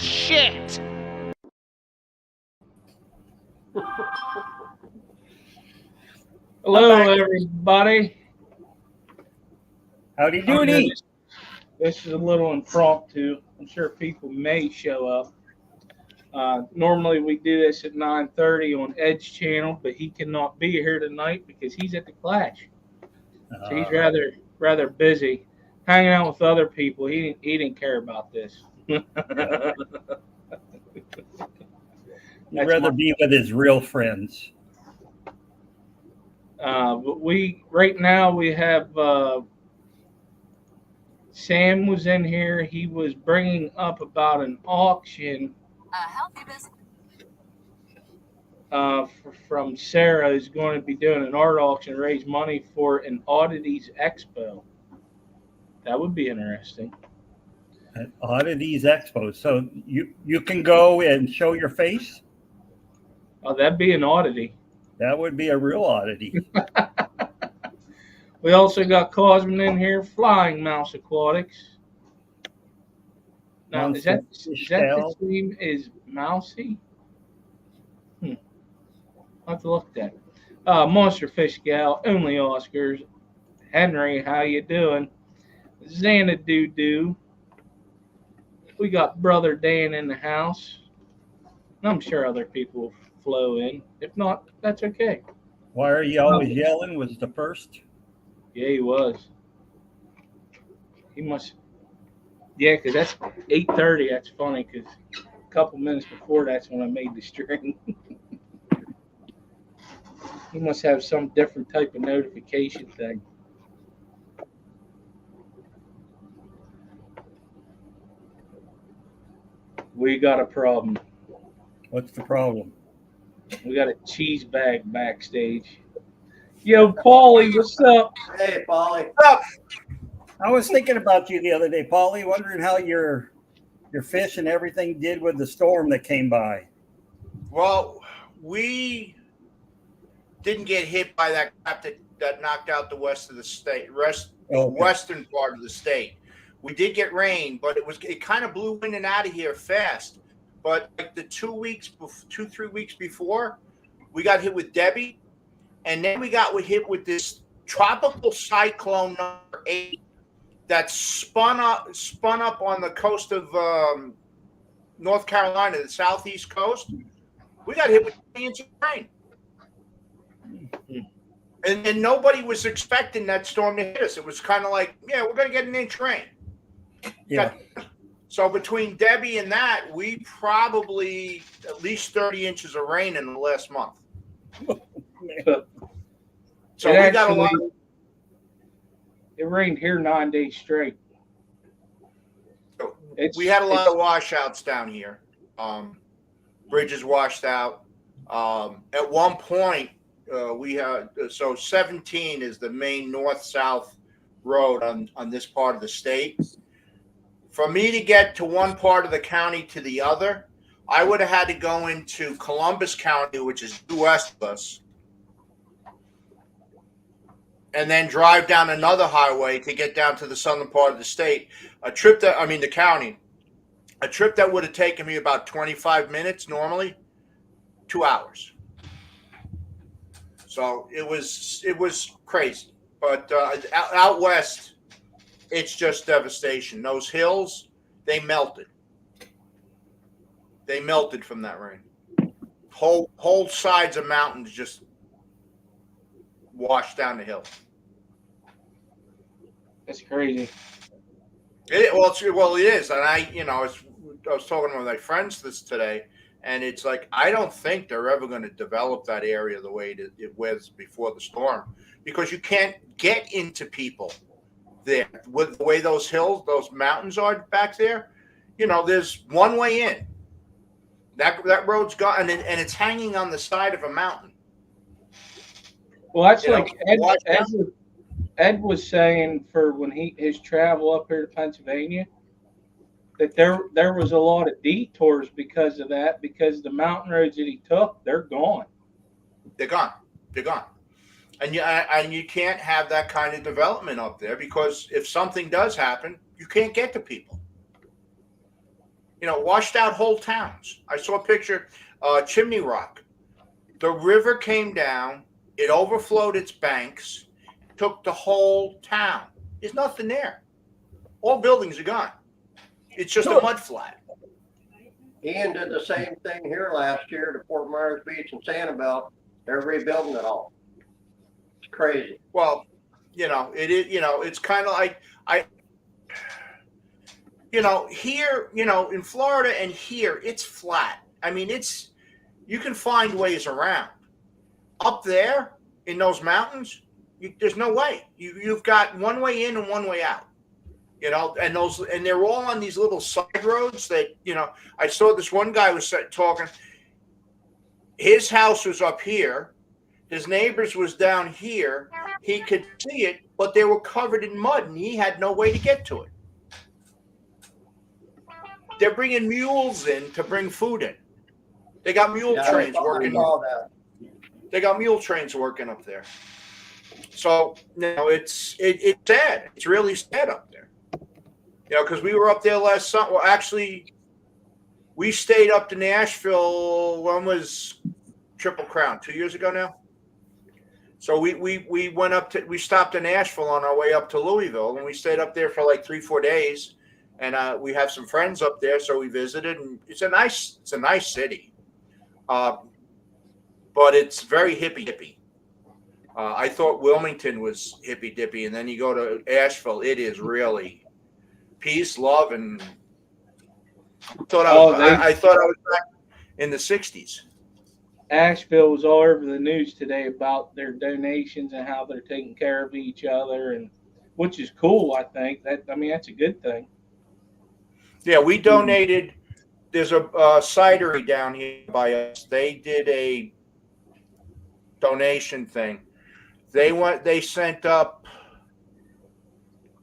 shit. Hello, everybody. Howdy doody. This is a little impromptu. I'm sure people may show up. Normally we do this at 9:30 on Ed's channel, but he cannot be here tonight because he's at the Clash. So he's rather busy hanging out with other people. He didn't care about this. He'd rather be with his real friends. But right now we have Sam was in here. He was bringing up about an auction. Healthy business. From Sarah, who's going to be doing an art auction to raise money for an Oddities Expo. That would be interesting. An Oddities Expo. So you can go and show your face? Oh, that'd be an oddity. That would be a real oddity. We also got Cosman in here, Flying Mouse Aquatics. Now, is that the same as Mousy? I'll have to look at that. Monster Fish Gal, Only Oscars, Henry, how you doing? Xana Doo Doo. We got Brother Dan in the house. I'm sure other people will flow in. If not, that's okay. Why are you always yelling? Was the first? Yeah, he was. He must. Yeah, because that's 8:30. That's funny because a couple minutes before that's when I made the stream. He must have some different type of notification thing. We got a problem. What's the problem? We got a cheese bag backstage. Yo, Paulie, what's up? Hey, Paulie. What's up? I was thinking about you the other day, Paulie, wondering how your fish and everything did with the storm that came by. Well, we didn't get hit by that crap that knocked out the west of the state, western part of the state. We did get rain, but it kind of blew in and out of here fast. But like the 3 weeks before, we got hit with Debbie, and then we got hit with this tropical cyclone number 8 that spun up on the coast of North Carolina, the southeast coast. We got hit with 3 inches of rain. And nobody was expecting that storm to hit us. It was kind of like, yeah, we're going to get an inch rain. Yeah. So between Debbie and that, we probably at least 30 inches of rain in the last month. So we got a lot. It rained here 9 days straight. We had a lot of washouts down here. Bridges washed out. At one point, we had 17 is the main north-south road on this part of the state. For me to get to one part of the county to the other, I would have had to go into Columbus County, which is due west of us, and then drive down another highway to get down to the southern part of the state. The county. A trip that would have taken me about 25 minutes normally, 2 hours. So it was crazy. But out west, it's just devastation. Those hills, they melted. They melted from that rain. Whole sides of mountains just washed down the hill. That's crazy. It is. And I was talking with my friends today, and it's like, I don't think they're ever going to develop that area the way it was before the storm, because you can't get into people there with the way those mountains are back there. There's one way in. That road's gone, and it's hanging on the side of a mountain. Well, that's like Ed was saying for when his travel up here to Pennsylvania, that there was a lot of detours because of that, because the mountain roads that he took, they're gone. They're gone. And you can't have that kind of development up there, because if something does happen, you can't get to people. washed out whole towns. I saw a picture, Chimney Rock. The river came down, it overflowed its banks, took the whole town. There's nothing there. All buildings are gone. It's just a mud flat. Ian did the same thing here last year to Fort Myers Beach and Sanibel. They're rebuilding it all. It's crazy. Well, it is. It's kind of like here, in Florida and here, it's flat. I mean, you can find ways around. Up there in those mountains, there's no way. You've got one way in and one way out. And they're all on these little side roads that, I saw this one guy was talking. His house was up here. His neighbor's was down here. He could see it, but they were covered in mud and he had no way to get to it. They're bringing mules in to bring food in. They got mule trains working. They got mule trains working up there. So, it's sad. It's really sad up there. Because we were up there last summer. Well, actually, we stayed up to Nashville. When was Triple Crown? 2 years ago now. So we went up to. We stopped in Nashville on our way up to Louisville, and we stayed up there for like 3-4 days. And we have some friends up there, so we visited. And it's a nice city, but it's very hippy. I thought Wilmington was hippy dippy, and then you go to Asheville. It is really peace, love, and I thought I was back in the 60s. Asheville was all over the news today about their donations and how they're taking care of each other, and which is cool. I think that's a good thing. Yeah, we donated. There's a cidery down here by us. They did a donation thing. They sent up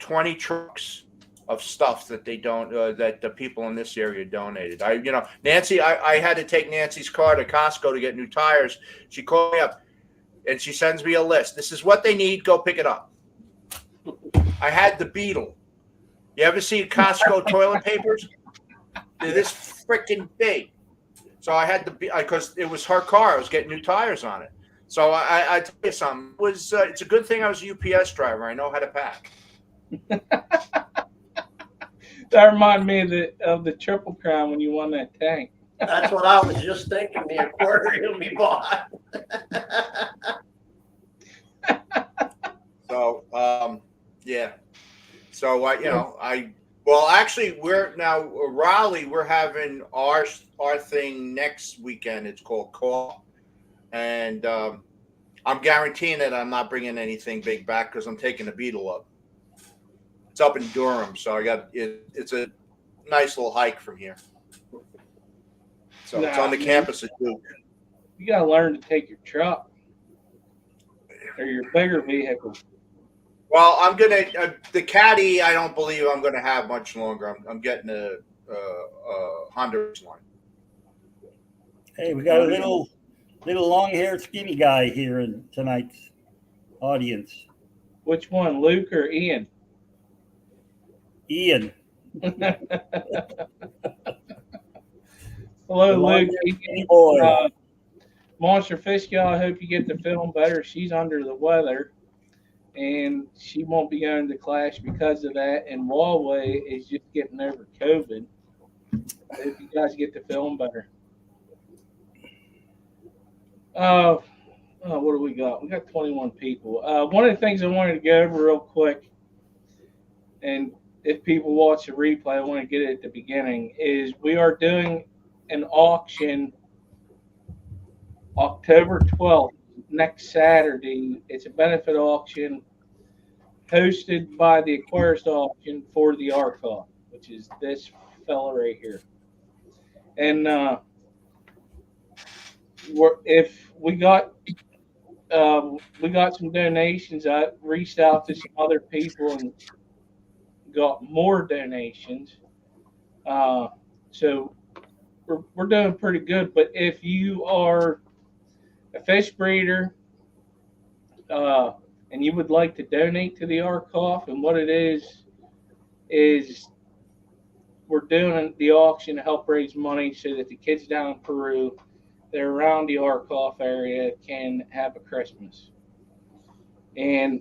20 trucks of stuff that that the people in this area donated. Nancy, I had to take Nancy's car to Costco to get new tires. She called me up and she sends me a list. This is what they need. Go pick it up. I had the Beetle. You ever see Costco toilet papers? They're this freaking big. So I had because it was her car. I was getting new tires on it. So I tell you something. It's a good thing I was a UPS driver. I know how to pack. That reminded me of the Triple Crown when you won that tank. That's what I was just thinking. The aquarium we bought. So yeah. So actually we're now Raleigh. We're having our thing next weekend. It's called Call, and I'm guaranteeing that I'm not bringing anything big back because I'm taking the Beetle up. It's up in Durham, so I got it. It's a nice little hike from here. So it's on the campus at Duke. You gotta learn to take your truck or your bigger vehicle. Well, I'm gonna the Caddy. I don't believe I'm gonna have much longer. I'm getting a Honda one. Hey, we got a little long-haired, skinny guy here in tonight's audience. Which one, Luke or Ian? Ian. Hello, Luke. Boy. Monster Fish Gal, I hope you get to feeling better. She's under the weather, and she won't be going to class because of that. And Huawei is just getting over COVID. I hope you guys get to feeling better. What do we got? We got 21 people. One of the things I wanted to go over real quick, and if people watch the replay, I want to get it at the beginning, is we are doing an auction October 12th, next Saturday. It's a benefit auction hosted by the Aquarist Auction for the Archive, which is this fella right here. And if we got some donations, I reached out to some other people and got more donations. So we're doing pretty good. But if you are a fish breeder and you would like to donate to the Archive, and what it is we're doing the auction to help raise money so that the kids down in Peru that are around the Arkoff area can have a Christmas. And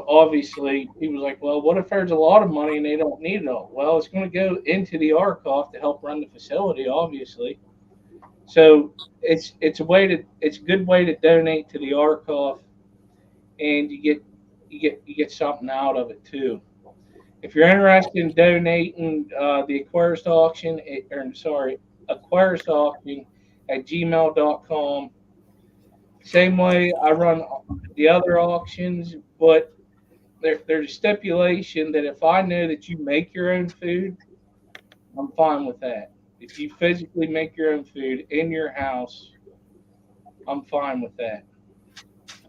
obviously he was like, well, what if there's a lot of money and they don't need it all? Well, it's going to go into the Arkoff to help run the facility, obviously. So it's a good way to donate to the Arkoff, and you get something out of it too. If you're interested in donating, the Aquarius auction, Aquarius auction at gmail.com. Same way I run the other auctions, but there's a stipulation that if I know that you make your own food, I'm fine with that. If you physically make your own food in your house, I'm fine with that.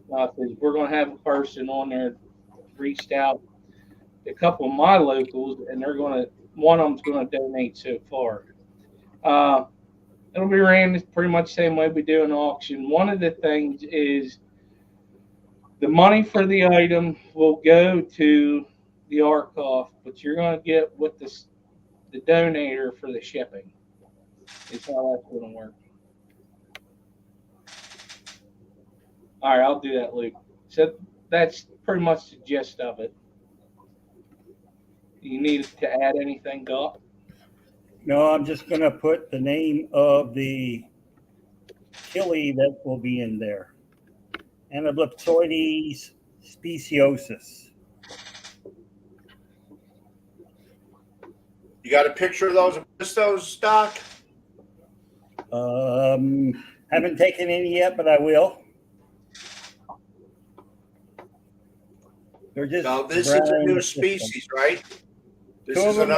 Because we're going to have a person on there reached out, a couple of my locals, and one of them's going to donate so far. It'll be ran pretty much the same way we do an auction. One of the things is the money for the item will go to the Arkoff, but you're going to get with the donator for the shipping. Is how that's going to work. All right, I'll do that, Luke. So that's pretty much the gist of it. You need to add anything, Doc? No, I'm just going to put the name of the chili that will be in there. Anablipsoides speciosus. You got a picture of those, Doc? Haven't taken any yet, but I will. They're just Now, this is a new species, right? This is an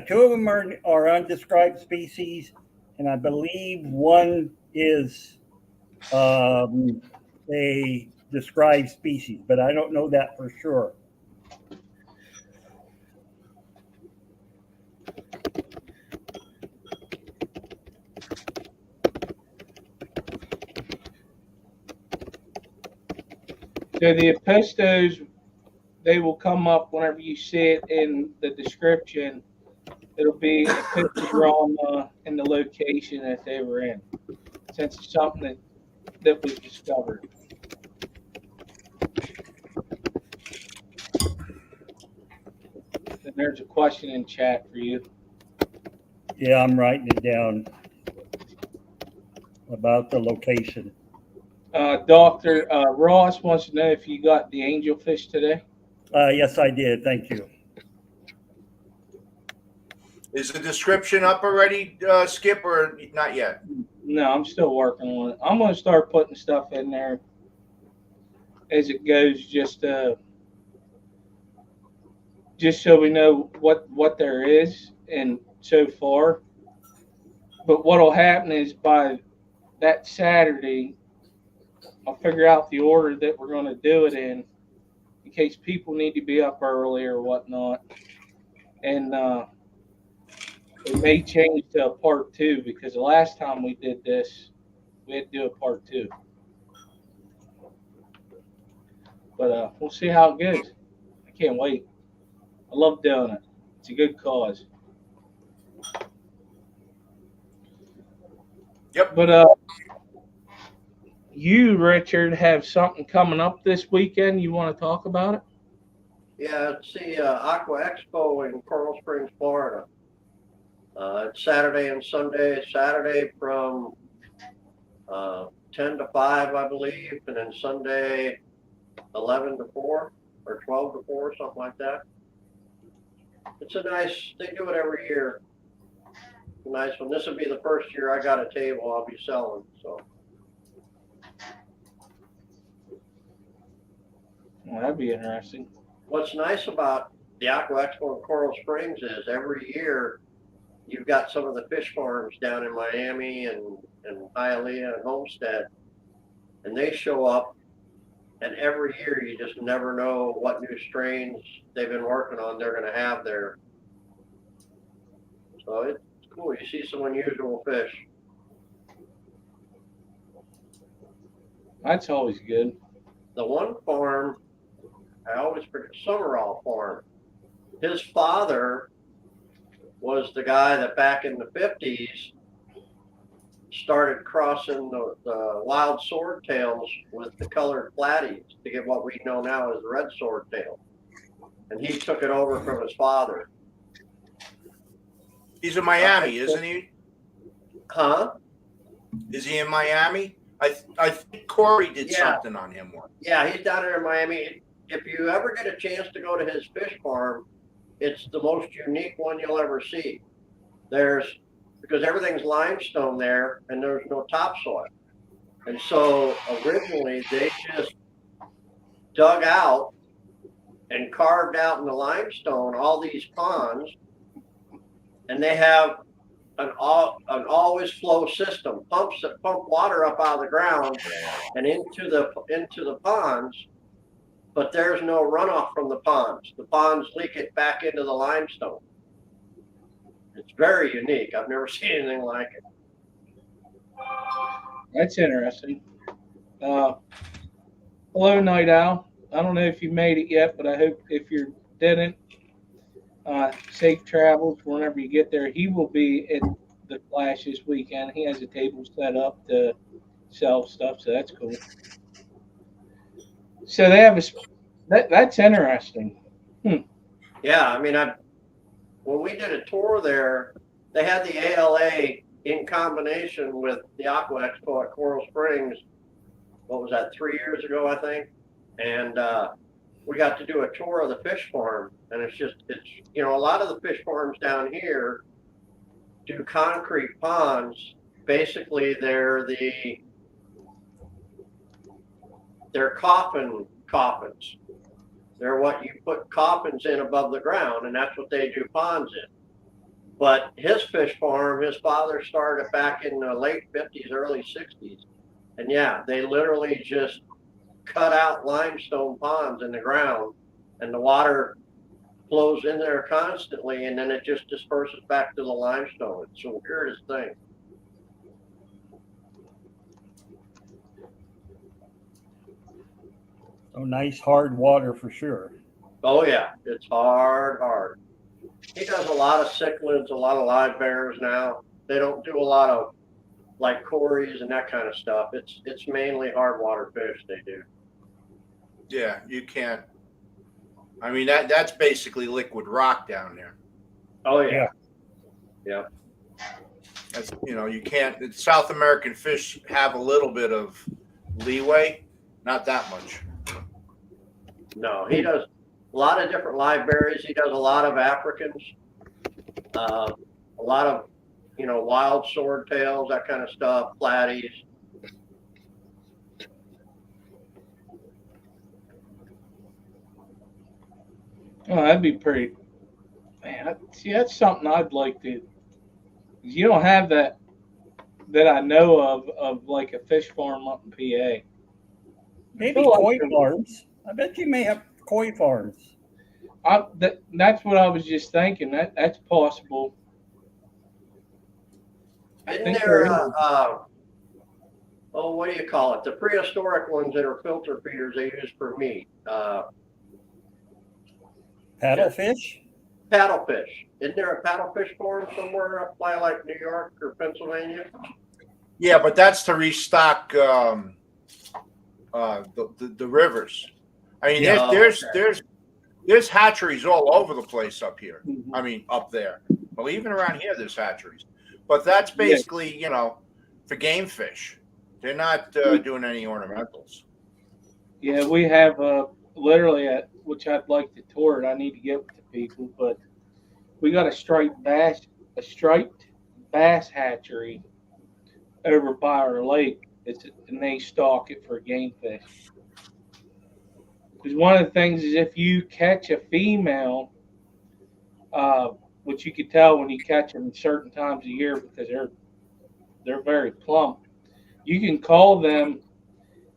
two of them are undescribed species, and I believe one is a described species, but I don't know that for sure. So the apostos, they will come up whenever you see it in the description. It'll be a picture on in the location that they were in, since it's something that was discovered. And there's a question in chat for you. Yeah, I'm writing it down about the location. Dr. Ross wants to know if you got the angelfish today. Yes, I did. Thank you. Is the description up already, Skip, or not yet? No, I'm still working on it. I'm going to start putting stuff in there as it goes, just so we know what there is and so far. But what'll happen is by that Saturday, I'll figure out the order that we're going to do it in case people need to be up early or whatnot. And it may change to a part 2 because the last time we did this, we had to do a part 2. But we'll see how it goes. I can't wait. I love doing it. It's a good cause. Yep. But you, Richard, have something coming up this weekend. You want to talk about it? Yeah, it's the Aqua Expo in Coral Springs, Florida. It's Saturday and Sunday. Saturday from 10 to 5, I believe, and then Sunday 11 to 4 or 12 to 4, something like that. It's a nice, they do it every year. It's a nice one. This will be the first year I got a table I'll be selling, so. Well, that'd be interesting. What's nice about the Aqua Expo in Coral Springs is every year you've got some of the fish farms down in Miami and Hialeah and Homestead, and they show up, and every year you just never know what new strains they've been working on they're going to have there. So it's cool. You see some unusual fish. That's always good. The one farm, I always forget, Summerall Farm. his father was the guy that back in the 50s started crossing the wild swordtails with the colored platies to get what we know now as the red swordtail. And he took it over from his father. He's in Miami, isn't he? Huh? Is he in Miami? I think Corey did something on him once. Yeah, he's down there in Miami. If you ever get a chance to go to his fish farm, it's the most unique one you'll ever see. Because everything's limestone there and there's no topsoil. And so originally they just dug out and carved out in the limestone all these ponds, and they have an always flow system, pumps that pump water up out of the ground and into the ponds, but there's no runoff from the ponds. The ponds leak it back into the limestone. It's very unique. I've never seen anything like it. That's interesting. Hello, Night Owl. I don't know if you made it yet, but I hope if you didn't, safe travels whenever you get there. He will be at the Flash this weekend. He has a table set up to sell stuff, so that's cool. So they have that's interesting. Yeah, I mean, when we did a tour there, they had the ALA in combination with the Aqua Expo at Coral Springs. What was that, 3 years ago, I think? And we got to do a tour of the fish farm. And it's a lot of the fish farms down here do concrete ponds. Basically, they're coffins. They're what you put coffins in above the ground, and that's what they do ponds in. But his fish farm, his father started back in the late 50s, early 60s. And yeah, they literally just cut out limestone ponds in the ground, and the water flows in there constantly, and then it just disperses back to the limestone. It's the weirdest thing. So nice hard water for sure. Oh yeah, it's hard. He does a lot of cichlids, a lot of live bears now. They don't do a lot of like cories and that kind of stuff. It's mainly hard water fish they do. Yeah, you can't. I mean that's basically liquid rock down there. Oh yeah. That's you can't. South American fish have a little bit of leeway, not that much. No, he does a lot of different live berries. He does a lot of Africans, a lot of wild swordtails, that kind of stuff, platies. Oh, that'd be pretty. Man, see, that's something I'd like to. You don't have that I know of like a fish farm up in PA. Maybe koi farms. I bet you may have koi farms. That's what I was just thinking. That's possible. Isn't there what do you call it? The prehistoric ones that are filter feeders they use for meat. Paddlefish? Paddlefish. Isn't there a paddlefish farm somewhere up by like New York or Pennsylvania? Yeah, but that's to restock the rivers. I mean, there's hatcheries all over the place up here. Mm-hmm. I mean, up there. Well, even around here, there's hatcheries. But that's basically, for game fish. They're not doing any ornamentals. Yeah, we have literally which I'd like to tour it. I need to get with the people, but we got a striped bass hatchery over by our lake. And they stock it for game fish. Because one of the things is if you catch a female, which you can tell when you catch them certain times of year because they're very plump. You can call them.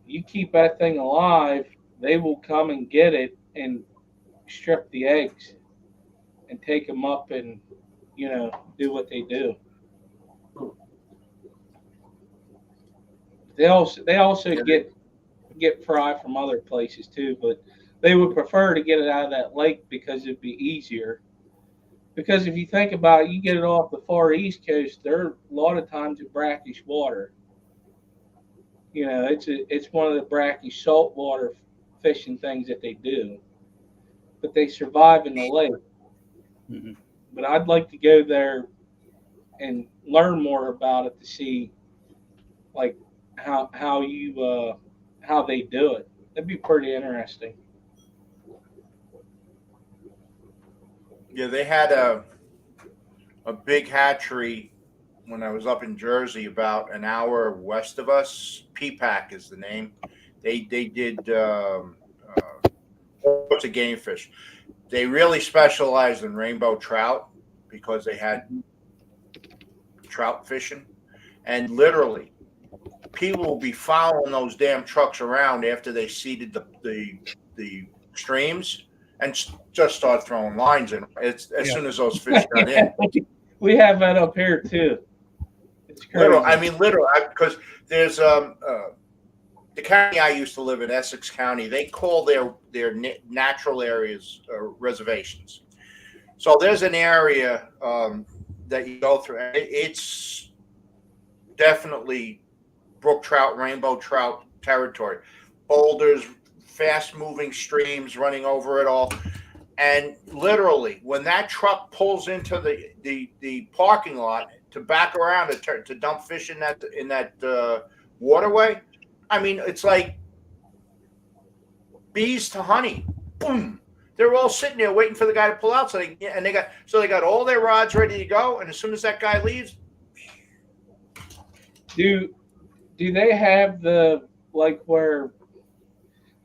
You keep that thing alive, they will come and get it and strip the eggs and take them up and do what they do. They also get fry from other places too, but they would prefer to get it out of that lake because it'd be easier. Because if you think about it, you get it off the far east coast, there are a lot of times in brackish water. You know, it's one of the brackish saltwater fishing things that they do, but they survive in the lake. Mhm. But I'd like to go there and learn more about it to see like how they do it. That'd be pretty interesting. Yeah, they had a big hatchery when I was up in Jersey, about an hour west of us. P-Pack is the name. They did all sorts of game fish. They really specialized in rainbow trout because they had trout fishing, and literally people will be following those damn trucks around after they seeded the streams and just start throwing lines in. It's as soon as those fish got in. We have that up here too. It's crazy. Literally, because there's the county I used to live in, Essex County. They call their natural areas reservations. So there's an area that you go through. It's definitely brook trout, rainbow trout territory. Boulders, fast-moving streams running over it all. And literally, when that truck pulls into the parking lot to back around to dump fish in that waterway, I mean, it's like bees to honey. Boom! They're all sitting there waiting for the guy to pull out. So they got all their rods ready to go. And as soon as that guy leaves, do they have the where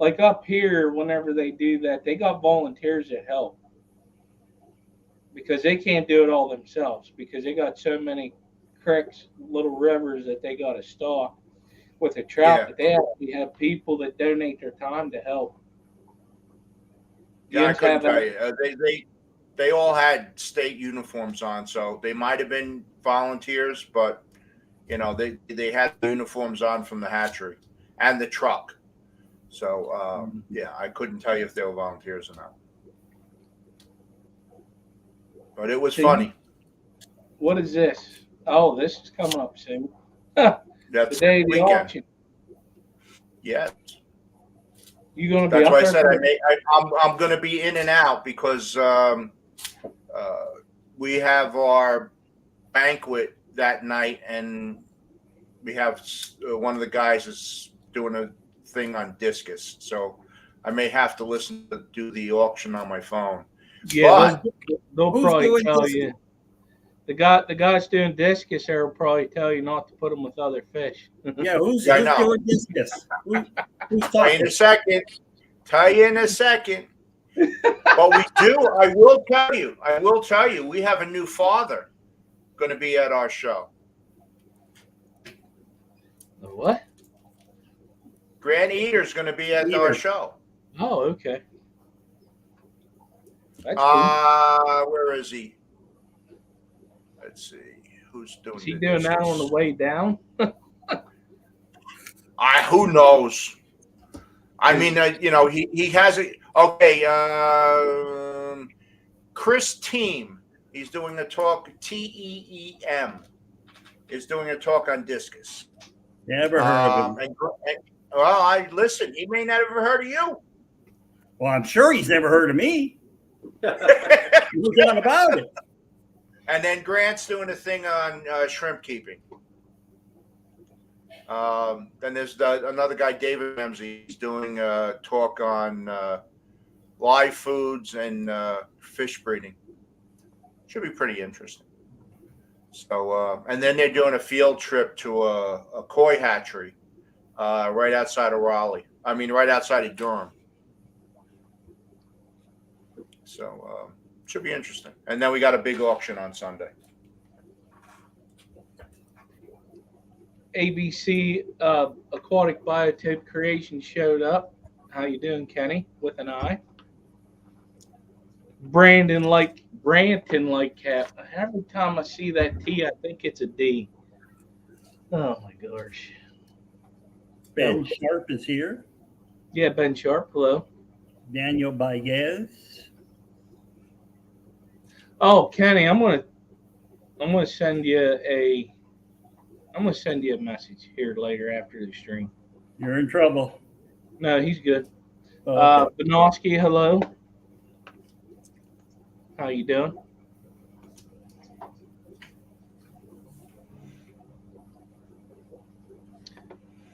up here, whenever they do that, they got volunteers that help because they can't do it all themselves because they got so many creeks, little rivers that they got to stock with the trout. Yeah. But they actually have people that donate their time to help. yeah, I couldn't tell you. They all had state uniforms on, so they might have been volunteers, but they had the uniforms on from the hatchery and the truck. So yeah, I couldn't tell you if they were volunteers or not. But it was funny. What is this? Oh, this is coming up soon. That's the day of the weekend. auction. Yes. You gonna be? That's up why I there said for I'm going to be in and out because we have our banquet that night, and we have one of the guys is doing a thing on discus, so I may have to listen to do the auction on my phone. Yeah, But they'll who's probably doing tell discus? you. The guys doing discus there will probably tell you not to put them with other fish. Yeah, who's Yeah, I know. doing discus? Who's tell you talking? in a second. Tell you in a second. But we do. I will tell you. We have a new father going to be at our show. What? Grant Eater's going to be at our show. Oh, okay. That's cool. Where is he? Let's see. Who's doing Is he the doing that discus? on the way down? Who knows? I mean, he has it. Okay. Chris Team. He's doing a talk. TEEM is doing a talk on discus. Never heard of him. Well, listen. He may not have ever heard of you. Well, I'm sure he's never heard of me. Who's on about it? And then Grant's doing a thing on shrimp keeping. Then there's another guy, David Ramsey. He's doing a talk on live foods and fish breeding. Should be pretty interesting. So, and then they're doing a field trip to a koi hatchery right outside of Raleigh. I mean, right outside of Durham. So, should be interesting. And then we got a big auction on Sunday. ABC Aquatic Biotope Creation showed up. How you doing, Kenny? With an I. Branton like cat. Every time I see that T, I think it's a D. Oh my gosh. Ben Sharp is here. Yeah, Ben Sharp. Hello. Daniel Baez. Oh, Kenny, I'm gonna send you a message here later after the stream. You're in trouble. No, he's good. Oh, okay. Benoski, hello. How you doing?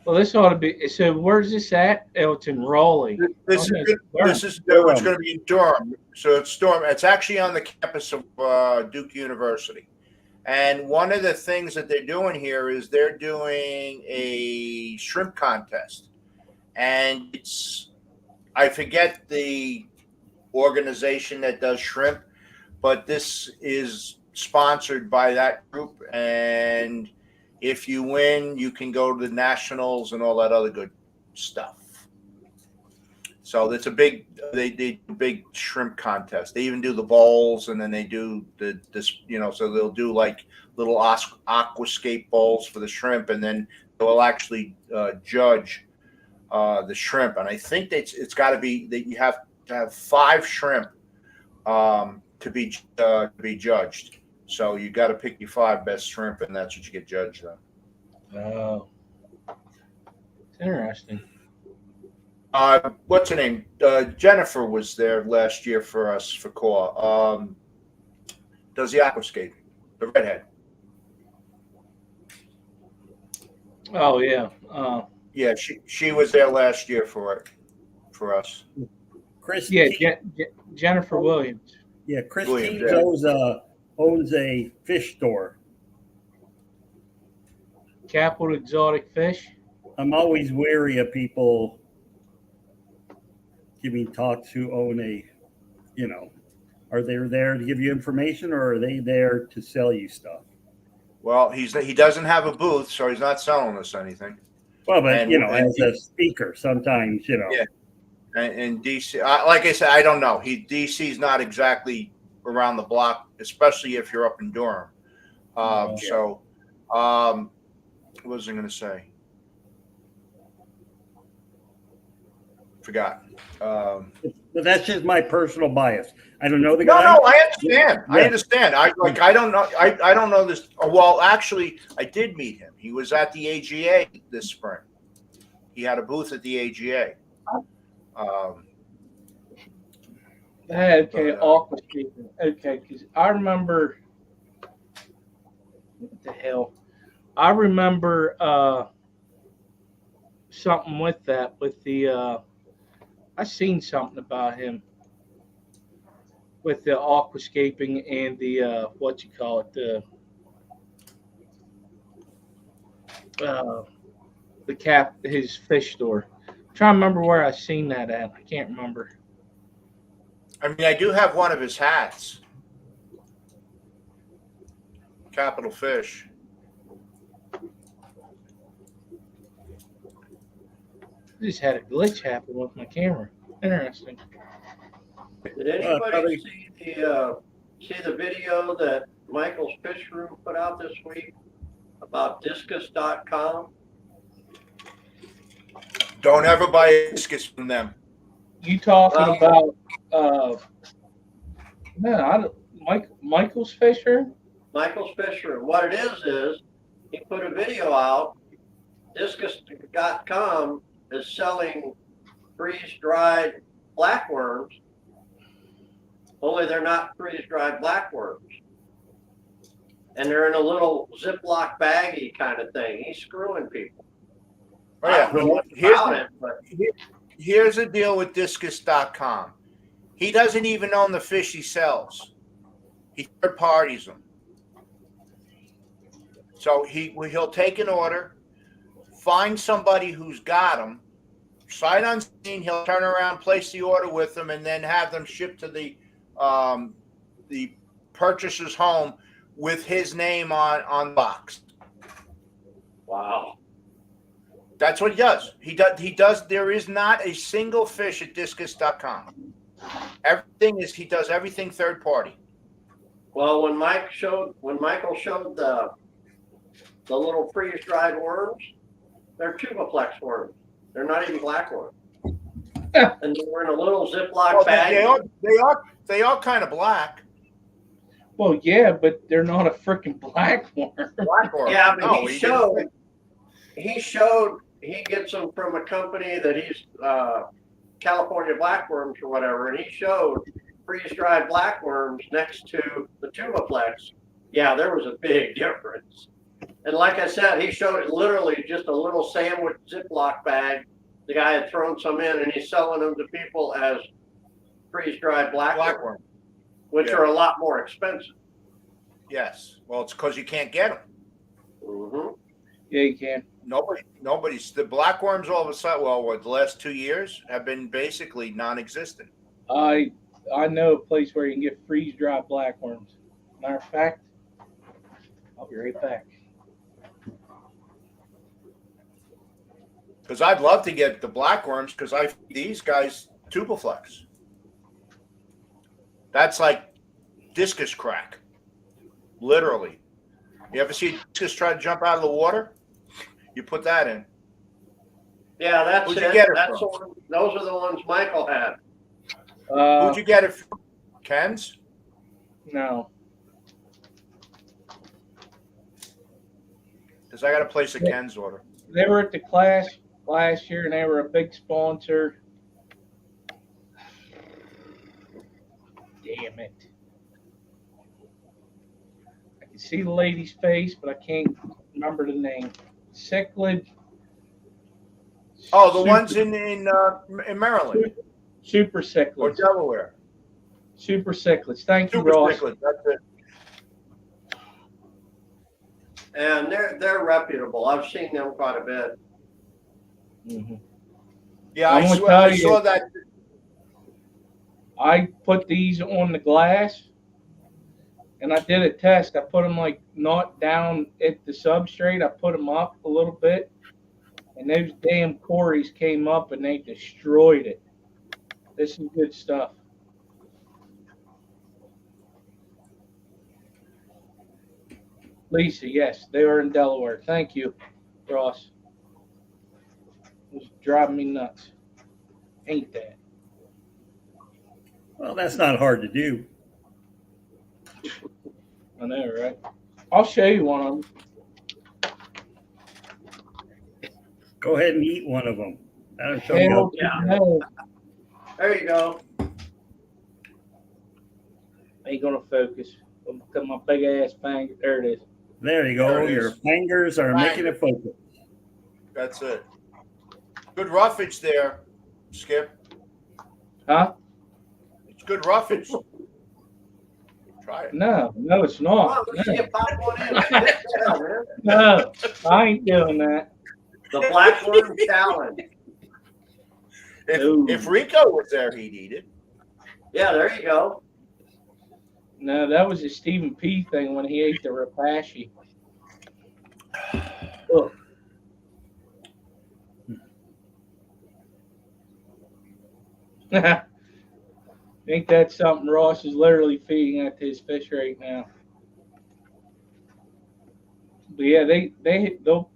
Well, this ought to be. So, where's this at? Oh, it's in Raleigh. This is it's going to be in Durham. So it's actually on the campus of Duke University. And one of the things that they're doing here is they're doing a shrimp contest. And I forget the organization that does shrimp, but this is sponsored by that group. And if you win, you can go to the nationals and all that other good stuff. So it's a big, they do big shrimp contest. They even do the bowls, and then they do this, so they'll do like little aquascape bowls for the shrimp, and then they'll actually judge the shrimp. And I think it's got to be that you have to have 5 shrimp to be judged. So you got to pick your 5 best shrimp, and that's what you get judged on. Oh, interesting. What's her name? Jennifer was there last year for us for CORE. Does the aquascape, the redhead. Oh yeah. Yeah, she was there last year for us. Jennifer Williams. Yeah, Christine owns a fish store. Capital Exotic Fish. I'm always wary of people giving talks who own are they there to give you information, or are they there to sell you stuff? Well, he doesn't have a booth, so he's not selling us anything. Well, but as a speaker, sometimes Yeah, and DC, like I said, I don't know. DC's not exactly around the block, especially if you're up in Durham. So, what was I going to say? Forgot. But that's just my personal bias. I don't know the guy. No, I understand. Yeah. I understand. I don't know. I don't know this. Well, actually, I did meet him. He was at the AGA this spring. He had a booth at the AGA. Okay, okay, because I remember. What the hell? I remember something with that. With the, I seen something about him with the aquascaping and the his fish store. I'm trying to remember where I seen that at. I can't remember. I mean, I do have one of his hats. Capital Fish. I just had a glitch happen with my camera. Interesting. Did anybody see the video that Michael's Fish Room put out this week about discus.com? Don't ever buy a discus from them. You talking about Michael's Fish Room? Michael's Fish Room. What it is he put a video out. Discus.com is selling freeze-dried blackworms, only they're not freeze-dried blackworms. And they're in a little Ziploc baggie kind of thing. He's screwing people. Oh, yeah. I don't know much about it, but Here's the deal with discus.com. He doesn't even own the fish he sells. He third parties them. So he'll take an order, find somebody who's got them, sight unseen, he'll turn around, place the order with them, and then have them shipped to the purchaser's home with his name on the box. wow. That's what he does. He does. There is not a single fish at discus.com. He does everything third party. Well, when Michael showed the little freeze-dried worms, they're tuboplex worms. They're not even blackworms. and they were in a little Ziploc Well, bag. they are kind of black. Well, yeah, but they're not a freaking black worm. Yeah, but No, he didn't. showed he gets them from a company that he's California blackworms or whatever, and he showed freeze-dried blackworms next to the Tubaflex. Yeah, there was a big difference. And like I said, he showed it literally just a little sandwich Ziploc bag. The guy had thrown some in, and he's selling them to people as freeze-dried blackworms, which are a lot more expensive. Yes. Well, it's because you can't get them. Mm-hmm. Yeah, you can. Nobody's the blackworms all of a sudden. Well, what, the last 2 years have been basically non-existent. I know a place where you can get freeze-dried blackworms. Matter of fact, I'll be right back. Because I'd love to get the blackworms because I feed these guys Tubaflex. That's like discus crack, literally. You ever see a discus try to jump out of the water? You put that in. Yeah, that's Who'd it. you get it That's from? those are the ones Michael had. Who'd you get it from? Ken's? No. Because I got to place a Ken's order. They were at the class last year, and they were a big sponsor. Damn it. I can see the lady's face, but I can't remember the name. Cichlid. Oh, the ones in Maryland Super or cichlids. Delaware. Super cichlids. Thank you, Super Ross. cichlids, that's it. And they're reputable. I've seen them quite a bit. Mhm. Yeah, I'm I gonna swear tell I you- saw that. I put these on the glass, and I did a test. I put them like not down at the substrate. I put them up a little bit, and those damn cories came up and they destroyed it. This is good stuff. Lisa, yes, they are in Delaware. Thank you, Ross. It was driving me nuts. Ain't that? Well, that's not hard to do. I know, right? I'll show you one of them. Go ahead and eat one of them. That'll show you. Hell Yeah. no. There you go. Ain't gonna focus. Look at my big ass finger. There it is. There you go. There it Your is. fingers are Right. making it focus. That's it. Good roughage there, Skip. Huh? It's good roughage. Try it. No, it's Come on, not. let's see No, you pop one in. Sit down, man. no, I ain't doing that. The Blackworm Challenge. Ooh. If Rico was there, he'd eat it. Yeah, there you go. No, that was a Stephen P. thing when he ate the rapashi. Ugh. Ain't that something? Ross is literally feeding that to his fish right now. But yeah, they'll.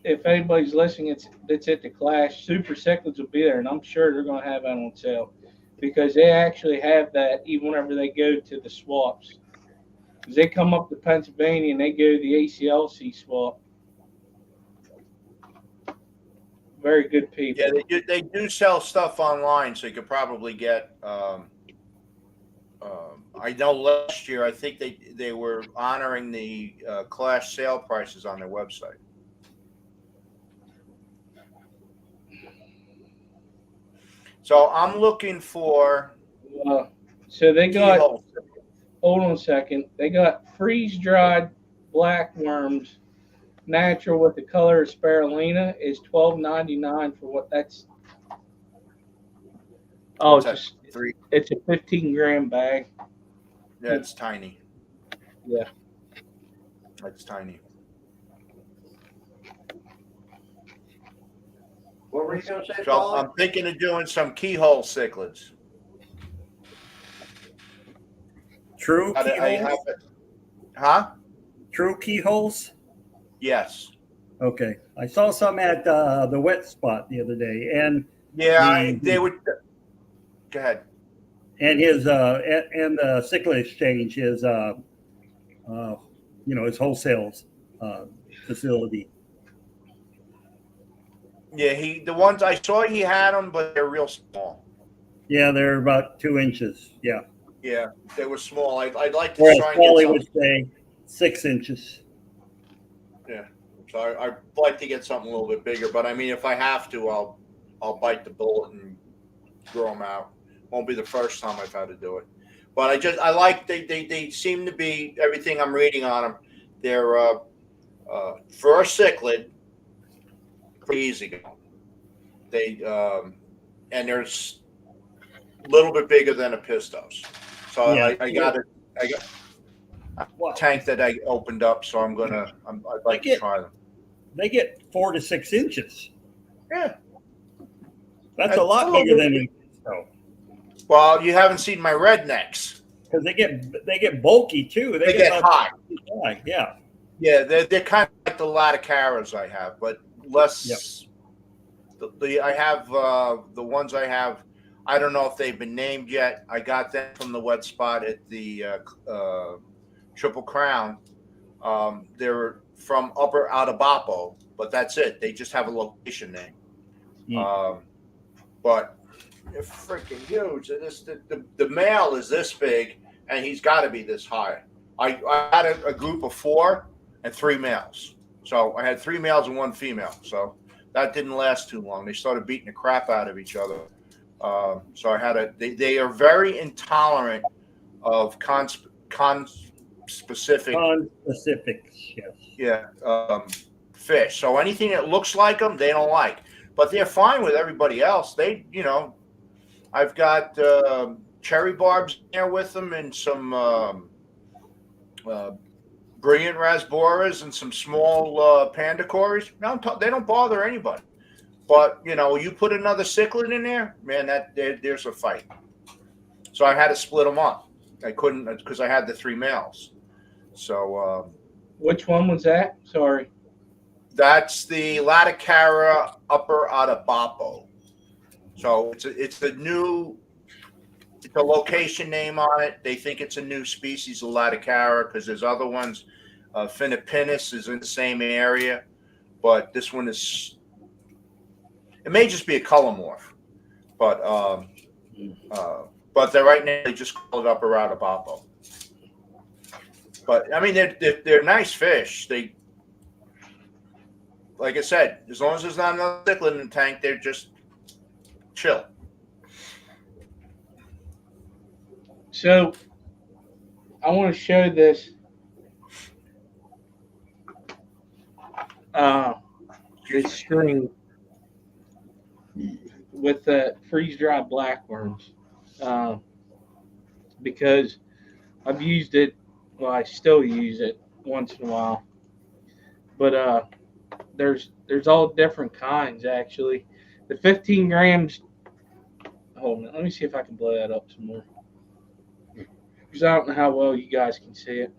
If anybody's listening, that's at the class. Super cichlids will be there, and I'm sure they're going to have that on sale because they actually have that even whenever they go to the swaps. Because they come up to Pennsylvania and they go to the ACLC swap. Very good people. Yeah, they do sell stuff online, so you could probably get. I know last year, I think they were honoring the class sale prices on their website. So I'm looking for So they got. keyhole. Hold on a second. They got freeze dried black worms, natural with the color of spirulina is $12.99 for what that's. Oh, What's it's that? 3. it's a 15-gram bag. Yeah, it's tiny. Yeah. It's tiny. What were you going to say, So Paul? I'm thinking of doing some keyhole cichlids. True I keyholes? have it. Huh? True keyholes? Yes. Okay. I saw some at the wet spot the other day, and Yeah, they would. Go ahead. And his and the cichlid exchange is his wholesale facility. Yeah, the ones I saw, he had them, but they're real small. Yeah, they're about 2 inches. Yeah. Yeah, they were small. I'd like to Whereas try and get Paulie some. would say 6 inches. Yeah, so I'd like to get something a little bit bigger. But I mean, if I have to, I'll bite the bullet and grow them out. Won't be the first time I've had to do it. But I like they seem to be everything I'm reading on them. They're for a cichlid, pretty easy going. They and they're a little bit bigger than a pistos. So Yeah. I got a tank that I opened up, so I'd like to try them. They get 4 to 6 inches. Yeah, That's a lot bigger than a pisto. Well, you haven't seen my rednecks. Because they get bulky too. They get high. Yeah. Yeah, they're kind of like the Laticaras I have, but less. Yep. I have the ones I have. I don't know if they've been named yet. I got them from the wet spot at the Triple Crown. They're from Upper Atabapo, but that's it. They just have a location name. But they're freaking huge. The male is this big, and he's got to be this high. I had a group of 4 and 3 males. So I had 3 males and 1 female. So that didn't last too long. They started beating the crap out of each other. So I had they are very intolerant of specific. Conspecifics, yes. Yeah, fish. So anything that looks like them, they don't like. But they're fine with everybody else. I've got cherry barbs there with them and some brilliant rasboras and some small pandacories. No, they don't bother anybody. But you put another cichlid in there, man. There's a fight. So I had to split them up. I couldn't because I had the 3 males. So which one was that? Sorry. That's the Laticara Upper Atabapo. So it's a location name on it. They think it's a new species of Laticara because there's other ones. Philippinus is in the same area, but this one is. It may just be a color morph, but they're right now they just call it Upper Atabapo. But I mean they're nice fish. They, like I said, as long as there's not another cichlid in the tank, they're just chill. So I want to show this. This string with the freeze-dried blackworms because I've used it. Well, I still use it once in a while, but there's all different kinds actually. The 15 grams. Hold on, let me see if I can blow that up some more because I don't know how well you guys can see it.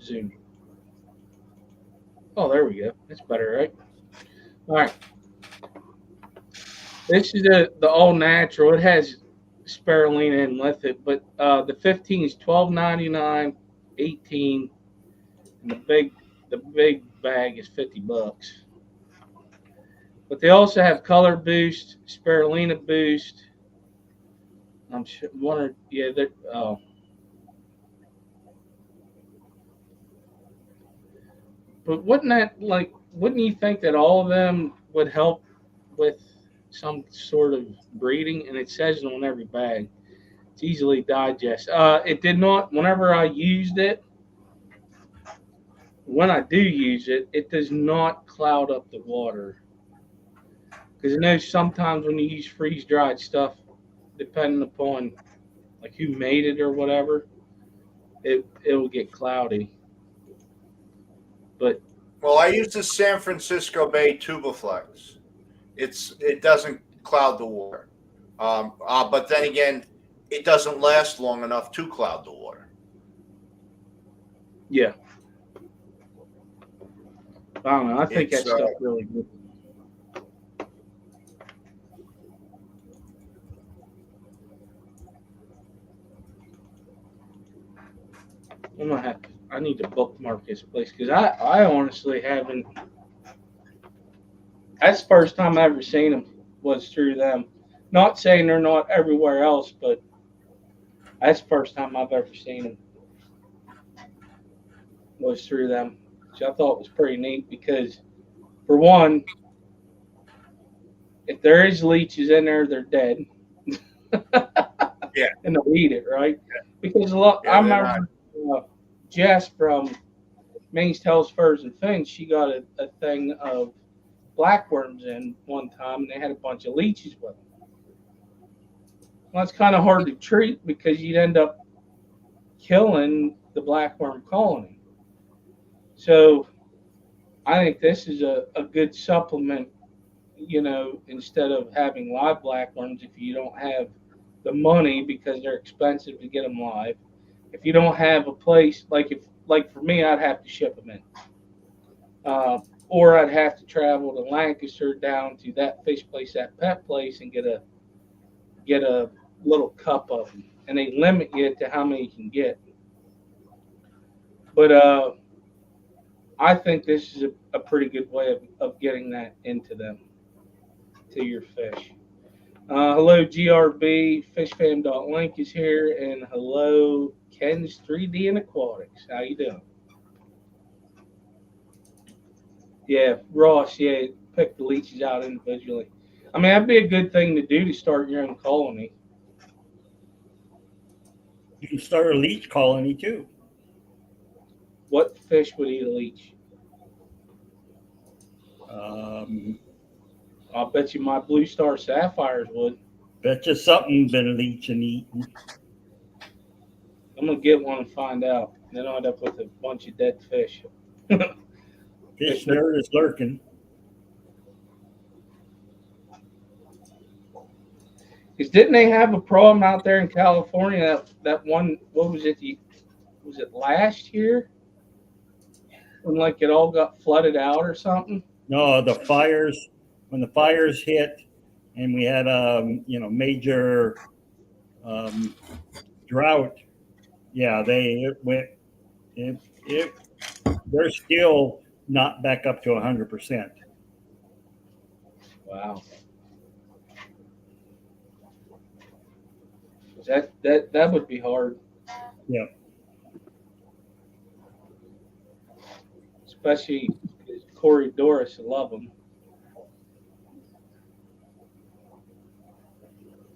Zoom. Oh, there we go. That's better, right? All right. This is the all natural. It has spirulina in with it, but the 15 is $12.99, 18, and the big bag is $50. But they also have color boost, spirulina boost. I'm sure they're But wouldn't you think that all of them would help with some sort of breeding? And it says it on every bag. It's easily digest. It did not. Whenever I used it, when I do use it, it does not cloud up the water. Because I know sometimes when you use freeze dried stuff, depending upon like who made it or whatever, it will get cloudy. But I use the San Francisco Bay Tubiflex. It doesn't cloud the water, but then again, it doesn't last long enough to cloud the water. Yeah, I don't know. I think that stuff's really good. I'm gonna have to. I need to bookmark this place because I honestly haven't. That's the first time I ever seen them was through them. Not saying they're not everywhere else, but that's the first time I've ever seen them was through them. Which I thought was pretty neat because, for one, if there is leeches in there, they're dead. Yeah. And they'll eat it, right? Because a lot. I Yeah, they're not. remember Jess from Maine's Tails, Furs, and Fins. She got a thing of blackworms in one time, and they had a bunch of leeches with them. Well, it's kind of hard to treat because you'd end up killing the blackworm colony. So I think this is a good supplement, instead of having live blackworms if you don't have the money because they're expensive to get them live. If you don't have a place, like for me, I'd have to ship them in. Or I'd have to travel to Lancaster down to that fish place, that pet place, and get a little cup of them. And they limit you to how many you can get. But I think this is a pretty good way of getting that into them, to your fish. Hello, GRB, FishFam.link is here, and hello, Ken's 3D and Aquatics. How you doing? Yeah, Ross, yeah, pick the leeches out individually. I mean, that'd be a good thing to do to start your own colony. You can start a leech colony too. What fish would eat a leech? I'll bet you my blue star sapphires would. Bet you something's been leeching eating. I'm gonna get one and find out. Then I'll end up with a bunch of dead fish. Fish nerd is lurking. Because didn't they have a problem out there in California? That one, what was it? Was it last year when like it all got flooded out or something? No, the fires. When the fires hit, and we had major drought. Yeah, they're still not back up to 100%. Wow. That would be hard. Yeah. Especially Corey Doris, love them.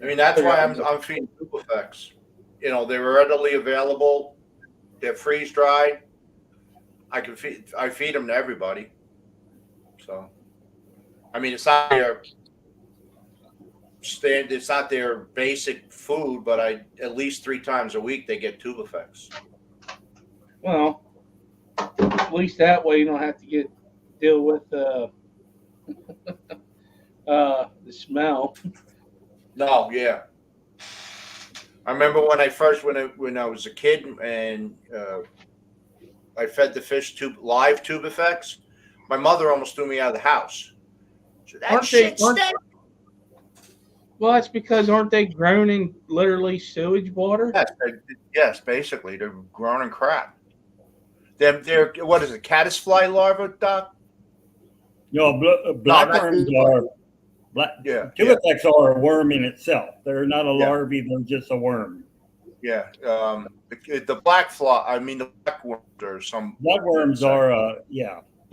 I mean, that's why I'm feeding Tubifex. They're readily available. They're freeze dried. I feed them to everybody. So, I mean, it's not their basic food, but at least 3 times a week they get Tubifex. Well, at least that way you don't have to deal with the smell. No, yeah. I remember when I was a kid and I fed the fish live Tubifex. My mother almost threw me out of the house. So that shit stinks. Well, that's because aren't they grown in literally sewage water? Yes, basically they're grown in crap. They're what is it? Caddisfly larvae, Doc? No, blackworms are. Tubifex are a worm in itself. They're not a larvae; they're just a worm. Yeah, the black fly. I mean, the blackworms are some. Bloodworms are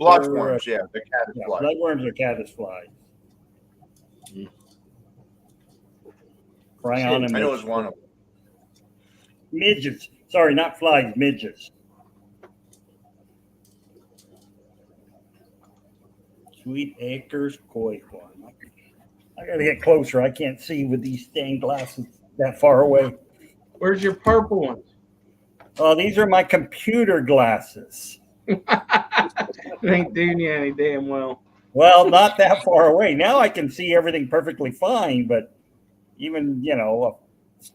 bloodworms. They're caddisflies. Yeah, bloodworms are caddisflies. I know it's one of them. Midgets. Sorry, not flies. Midgets. Sweet Acres Koi Farm. I gotta get closer. I can't see with these stained glasses that far away. Where's your purple ones? These are my computer glasses. It ain't doing you any damn well. Well, not that far away. Now I can see everything perfectly fine, but even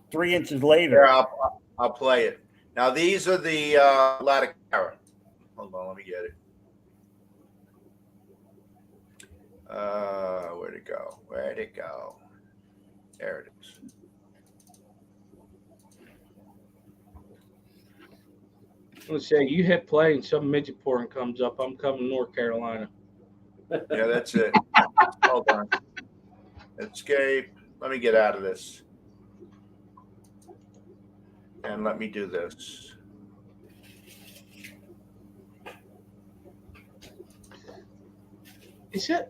3 inches later. Here, I'll play it. Now these are the Laticara. Hold on, let me get it. Where'd it go? Where'd it go? There it is. Let's say you hit play and some midget porn comes up. I'm coming to North Carolina. Yeah, that's it. Hold on. Escape. Let me get out of this. And let me do this. Is it?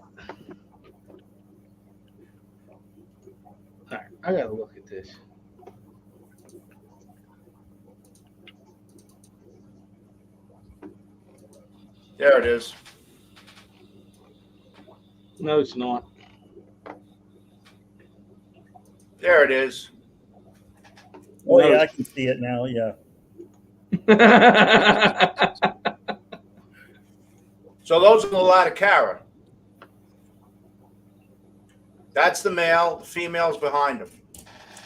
All right, I gotta look at this. There it is. No, it's not. There it is. Oh No, yeah, I it's- can see it now. Yeah. So those are the Latacara. That's the male. The female's behind him.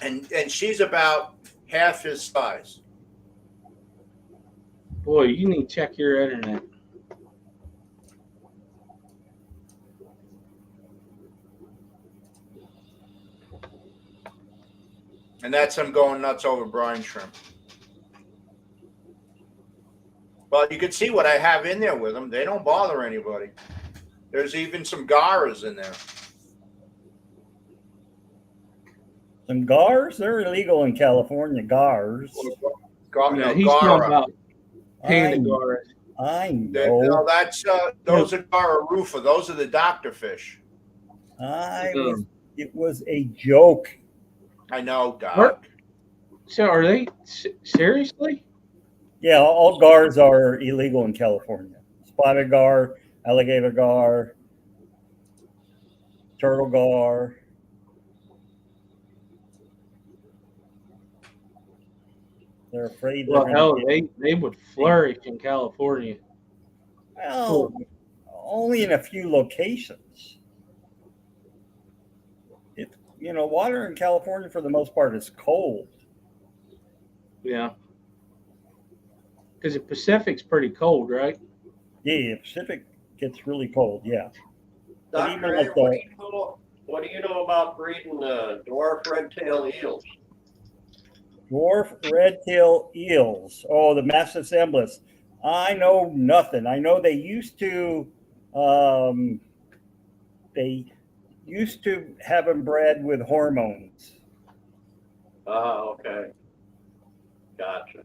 And she's about half his size. Boy, you need to check your internet. And that's him going nuts over brine shrimp. But you can see what I have in there with them. They don't bother anybody. There's even some garas in there. Some gars, they're illegal in California. Gars. Yeah, he's talking about panda I, garas. I No, know. that's those are gara rufa. Those are the doctor fish. It was a joke. I know, Doc. What? So are they seriously? Yeah, all gars are illegal in California. Spotted gar, alligator gar, turtle gar. They're afraid they're Well, going hell, to they would flourish in California. Well, only in a few locations. Water in California for the most part is cold. Yeah. Because the Pacific's pretty cold, right? Yeah, the Pacific gets really cold. Yeah. But even Dr. like what do you know about breeding dwarf red-tailed eels? dwarf red-tail eels. Oh, the Massasemblis. I know nothing. I know they used to have them bred with hormones. Oh, okay. Gotcha.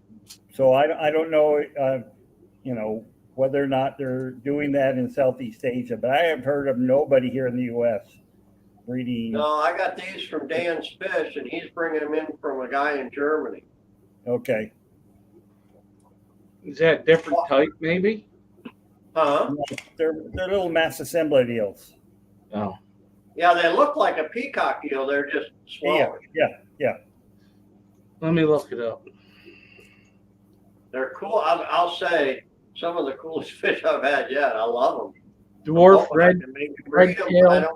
So I don't know, whether or not they're doing that in Southeast Asia, but I have heard of nobody here in the U.S. breeding. No, I got these from Dan's Fish, and he's bringing them in from a guy in Germany. Okay. Is that a different type, maybe? Huh? They're little Massasembla eels. Oh. Yeah, they look like a peacock eel. They're just smaller. Yeah. Let me look it up. They're cool. I'll say some of the coolest fish I've had yet. I love them. Dwarf Breed them, but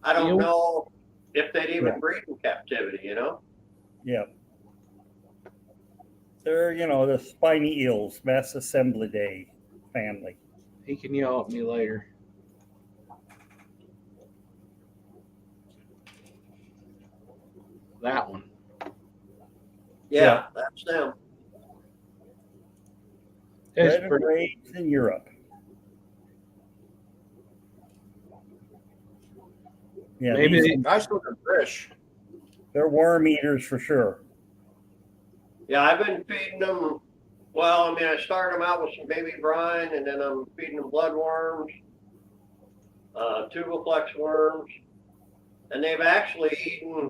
I don't eel? know if they'd even breed in captivity, Yeah. They're, the spiny eels, Massasemblidae family. He can yell at me later. That one. Yeah, that's them. It's Bred and pretty. raised in Europe. Yeah, Maybe Nice looking fish. they're worm eaters for sure. Yeah, I've been feeding them. Well, I started them out with some baby brine, and then I'm feeding them bloodworms, tubiflex worms, and they've actually eaten.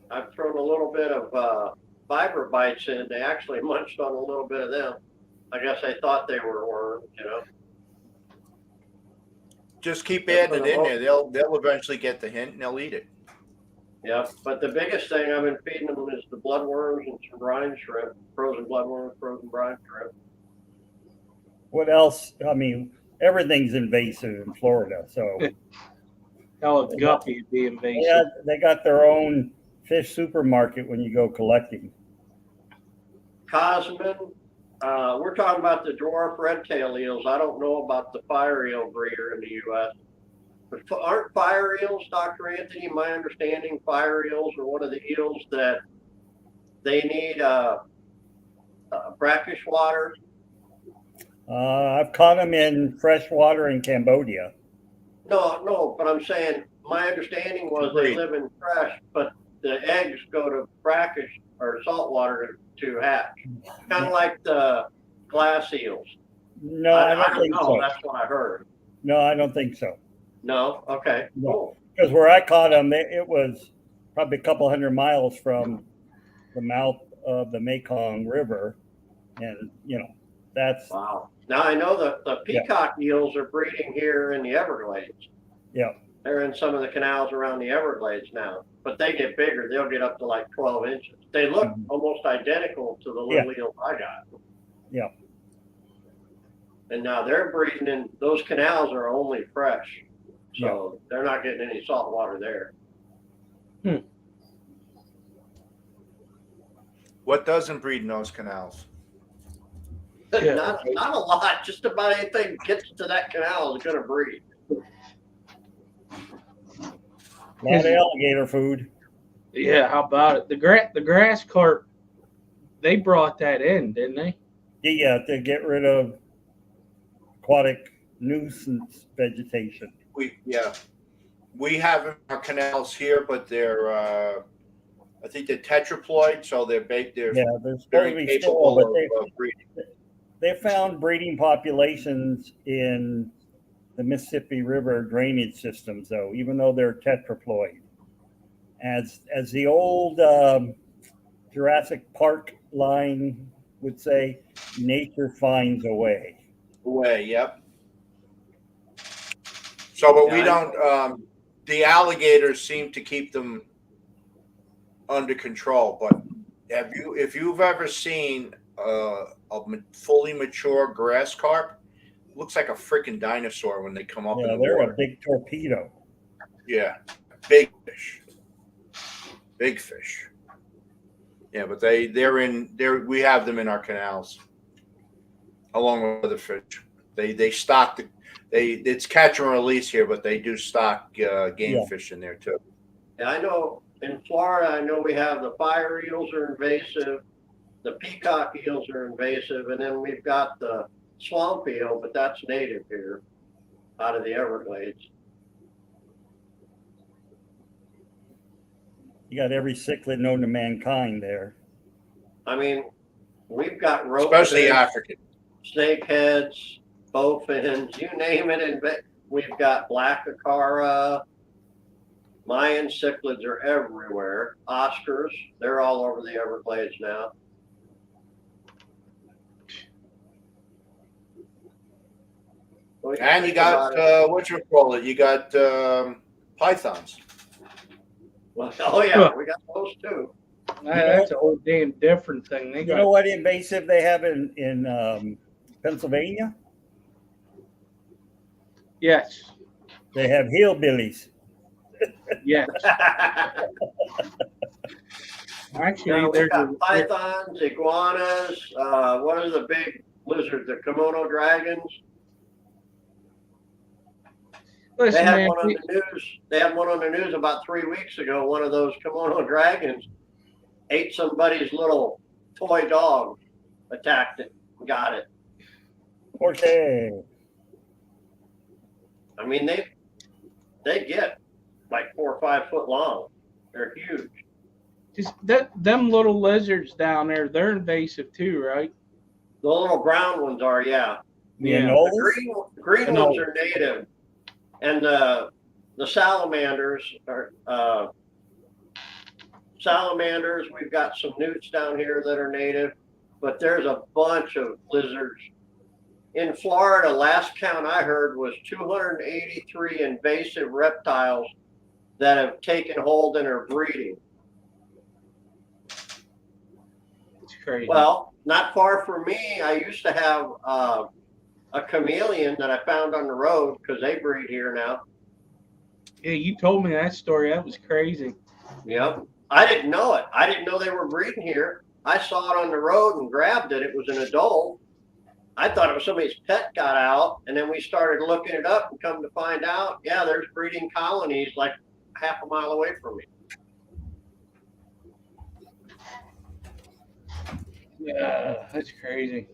I've thrown a little bit of fiber bites in. They actually munched on a little bit of them. I guess they thought they were worms, Just keep adding it in there. They'll eventually get the hint and they'll eat it. Yeah, but the biggest thing I've been feeding them is the bloodworms and some brine shrimp, frozen bloodworms, frozen brine shrimp. What else? Everything's invasive in Florida, so hell, a guppy would be invasive. yeah, they got their own fish supermarket when you go collecting. Cosman, we're talking about the dwarf red-tailed eels. I don't know about the fire eel breeder in the U.S. But aren't fire eels, Dr. Anthony, my understanding, fire eels are one of the eels that they need brackish water I've caught them in freshwater in Cambodia. No, but I'm saying, my understanding was they Agreed. live in fresh, but the eggs go to brackish or saltwater to hatch. Kind of like the glass eels. No, I I don't don't think know, so. that's what I heard. No, I don't think so. No? Okay, No. cool. Because where I caught them, it was probably a couple hundred miles from the mouth of the Mekong River, and that's Wow. Now I know that the Yeah. peacock eels are breeding here in the Everglades. Yeah. They're in some of the canals around the Everglades now, but they get bigger. They'll get up to like 12 inches. They look Mhm. almost identical to the little eels I got. Yeah. And now they're breeding in those canals are only fresh, so they're not getting any salt water there. What doesn't breed in those canals? Yeah. Not a lot. Just about anything gets to that canal is going to breed. A lot of alligator food. Yeah, how about it? The grass carp, they brought that in, didn't they? Yeah, to get rid of aquatic nuisance vegetation. We have our canals here, but they're I think they're tetraploid, so they're Yeah, they're they're supposed to be sterile, incapable but of breeding. they found breeding populations in the Mississippi River drainage systems, though, even though they're tetraploid. As the old Jurassic Park line would say, nature finds a way. Yep. So, but we Yeah, don't. The alligators seem to keep them under control. But if you've ever seen fully mature grass carp, it looks like a freaking dinosaur when they come up in Yeah, the they're water. a big torpedo. Yeah, big fish. Big fish. Yeah, but we have them in our canals along with other fish. They stock it's catch and release here, but they do stock game fish in there too. Yeah, I know in Florida, I know we have the fire eels are invasive, the peacock eels are invasive, and then we've got the swamp eel, but that's native here out of the Everglades. You got every cichlid known to mankind there. I mean, we've got Especially ropefish, African. snakeheads, bowfins, you name it. And we've got black acara, Mayan cichlids are everywhere. Oscars, they're all over the Everglades now. And you got what you call it? You got pythons. Well, oh yeah, we got those too. That's a whole damn different thing. They You got know what invasive they have in Pennsylvania? yes, They have hillbillies. yes. Actually, we there's got pythons, iguanas. What are the big lizards? The kimono dragons. listen, They had man. one on the news. They had one on the news about 3 weeks ago. One of those kimono dragons ate somebody's little toy dog, attacked it, got it. Okay. I mean, they get like 4 or 5 foot long. They're huge. Just them little lizards down there, they're invasive too, right? The little brown ones are, yeah. Yeah. The green No. ones are native, and the salamanders are salamanders. We've got some newts down here that are native, but there's a bunch of lizards. In Florida, last count I heard was 283 invasive reptiles that have taken hold and are breeding. It's crazy. Well, not far from me, I used to have a chameleon that I found on the road because they breed here now. Yeah, you told me that story. That was crazy. Yep. I didn't know it. I didn't know they were breeding here. I saw it on the road and grabbed it. It was an adult. I thought it was somebody's pet got out, and then we started looking it up and come to find out, yeah, there's breeding colonies like half a mile away from me. Yeah, that's crazy.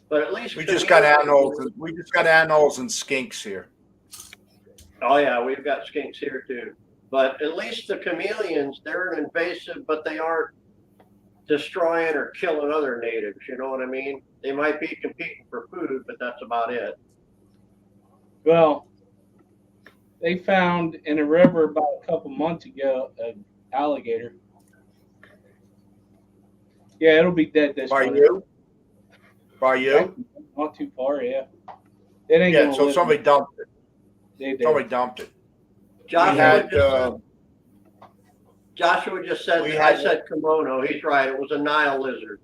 But at least We just got chameleons- animals. We just got animals and skinks here. Oh yeah, we've got skinks here too. But at least the chameleons, they're an invasive, but they aren't destroying or killing other natives. You know what I mean? They might be competing for food, but that's about it. Well, they found in a river about a couple months ago an alligator. Yeah, it'll be dead this By winter. you? By you? Not too far, yeah. It ain't Yeah. gonna So live. somebody dumped it. They did. Somebody dumped it. Joshua We just said we that I had- said kimono. He's right. It was a Nile lizard.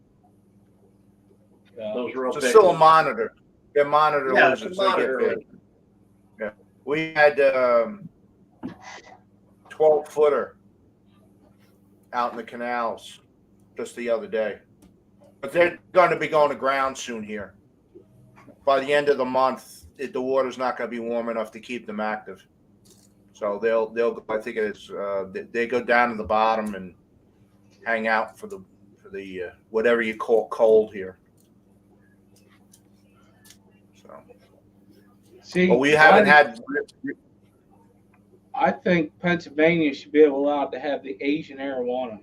Yeah. Those real It's big still a ones. monitor. They're monitor Yeah, it's a lizards. They get monitor big. lizard. Yeah. We had 12-footer out in the canals just the other day. But they're going to be going to ground soon here. By the end of the month, the water's not going to be warm enough to keep them active. So they'll I think it's they go down to the bottom and hang out for the whatever you call cold here. So, See, but we haven't had. I think Pennsylvania should be allowed to have the Asian arowana.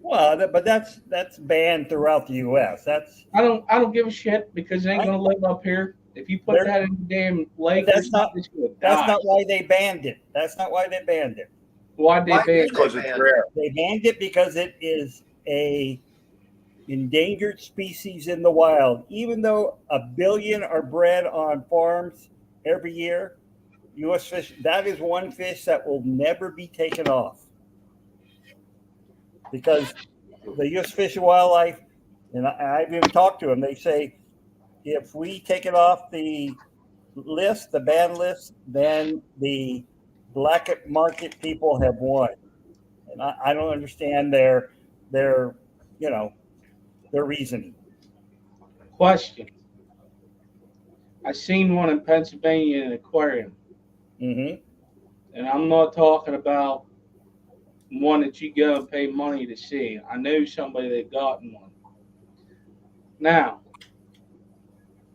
Well, but that's banned throughout the U.S. That's I don't give a shit because it ain't gonna live up here. If you put There- that in the damn lake, that's not- it's gonna that's die. not why they banned it. That's not why they banned it. Why they Why ban did Because they it's ban rare. They banned it because it is a endangered species in the wild. Even though 1 billion are bred on farms every year, U.S. fish, that is one fish that will never be taken off. Because the U.S. Fish and Wildlife, and I've even talked to them, they say if we take it off the list, the ban list, then the black market people have won. And I don't understand their reasoning. Question. I seen one in Pennsylvania in an aquarium, Mm-hmm. and I'm not talking about one that you go and pay money to see. I know somebody that gotten one. Now,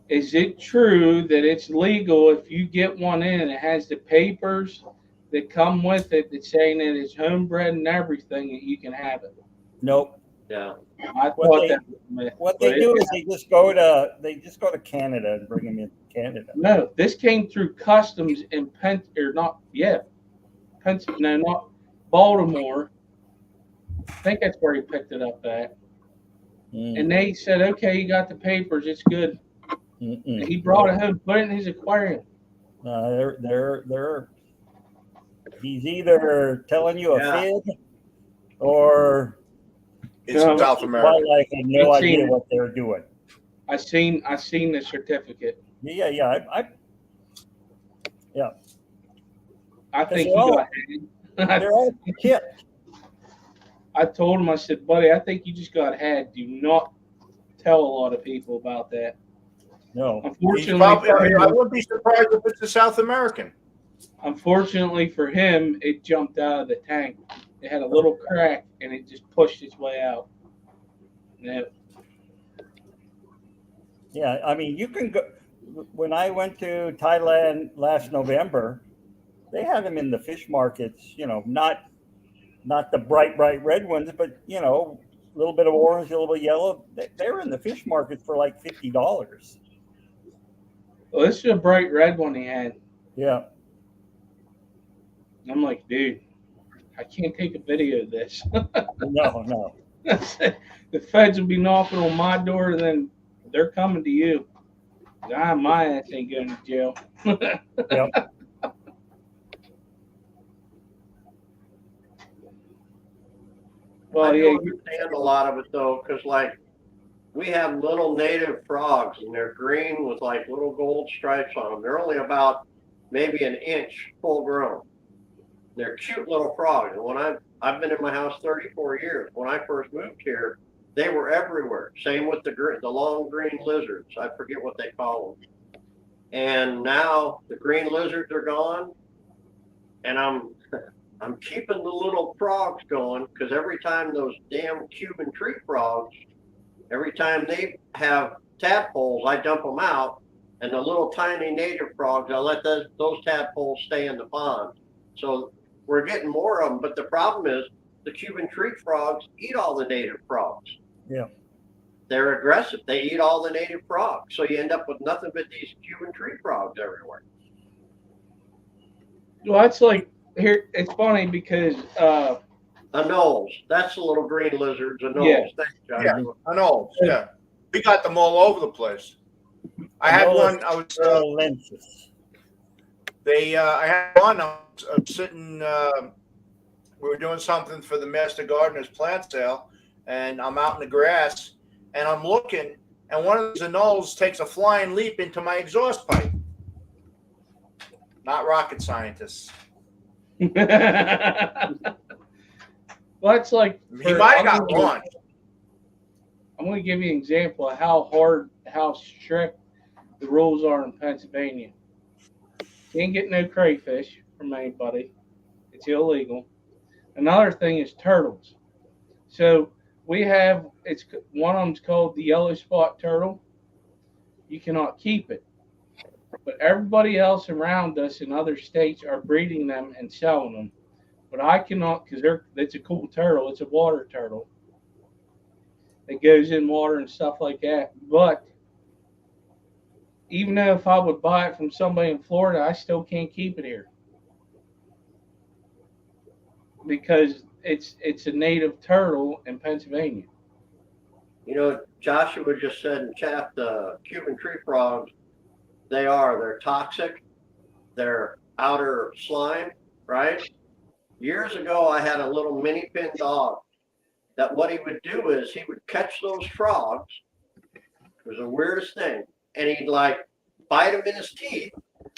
is it true that it's legal if you get one in and it has the papers that come with it that's saying that it's homebred and everything that you can have it? Nope. Yeah. I What thought they- that was a myth, What but they do is they just go to Canada and bring them into Canada. no, this came through customs in not Baltimore. I think that's where he picked it up at. And they said, okay, you got the papers, it's good. And he brought it home, put it in his aquarium. They're he's either telling you a Yeah. fib or It's No, South America. wildlife have no I've seen idea it. what they're doing. I seen the certificate. Yeah. I think he they're all- got had. They're all kit. I told him, I said, buddy, I think you just got had. Do not tell a lot of people about that. No. Unfortunately, I wouldn't be surprised if it's a South American. for him, it jumped out of the tank. It had a little crack and it just pushed its way out. Yeah, I mean, you can go. When I went to Thailand last November, they had them in the fish markets. Not the bright red ones, but a little bit of orange, a little bit of yellow. They were in the fish market for like $50. Well, this is a bright red one he had. Yeah. I'm like, dude, I can't take a video of this. No. The feds will be knocking on my door, and then they're coming to you. My ass ain't going to jail. Yep. Well, I yeah, don't understand a lot of it though, because like we have little native frogs and they're green with like little gold stripes on them. They're only about maybe an inch full grown. They're cute little frogs. And when I've been in my house 34 years. When I first moved here, they were everywhere. Same with the long green lizards. I forget what they call them. And now the green lizards are gone, and I'm keeping the little frogs going because every time those damn Cuban tree frogs, every time they have tadpoles, I dump them out, and the little tiny native frogs, I let those tadpoles stay in the pond. So we're getting more of them, but the problem is the Cuban tree frogs eat all the native frogs. Yeah. They're aggressive. They eat all the native frogs. So you end up with nothing but these Cuban tree frogs everywhere. Well, that's like here. It's funny because Anoles. That's the little green lizards. Anoles. Yeah. Thanks, Josh. Yeah, I know. Yeah, we got them all over the place. I had one. I was. Lenses. I had one. I was sitting. We were doing something for the Master Gardener's plant sale, and I'm out in the grass, and I'm looking, and one of these anoles takes a flying leap into my exhaust pipe. Not rocket scientists. well, it's like He might have got one. I'm going to give you an example of how strict the rules are in Pennsylvania. You can't get no crayfish from anybody. It's illegal. Another thing is turtles. So one of them's called the yellow spot turtle. You cannot keep it. But everybody else around us in other states are breeding them and selling them. But I cannot because it's a cool turtle. It's a water turtle. It goes in water and stuff like that. But even though if I would buy it from somebody in Florida, I still can't keep it here because it's a native turtle in Pennsylvania. You know, Joshua just said in chat the Cuban tree frogs, they're toxic. They're outer slime, right? Years ago, I had a little mini pin dog that what he would do is he would catch those frogs. It was the weirdest thing. And he'd like bite them in his teeth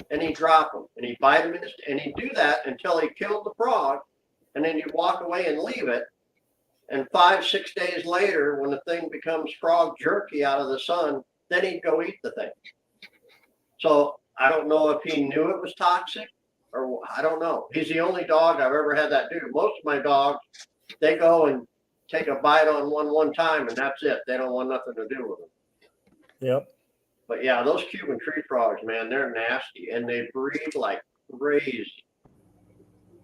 and he'd drop them. And he'd bite them in his teeth. And he'd do that until he killed the frog. And then he'd walk away and leave it. And 5-6 days later, when the thing becomes frog jerky out of the sun, then he'd go eat the thing. So I don't know if he knew it was toxic or I don't know. He's the only dog I've ever had that do. Most of my dogs, they go and take a bite on one time and that's it. They don't want nothing to do with them. Yep. But yeah, those Cuban tree frogs, man, they're nasty and they breed like crazy.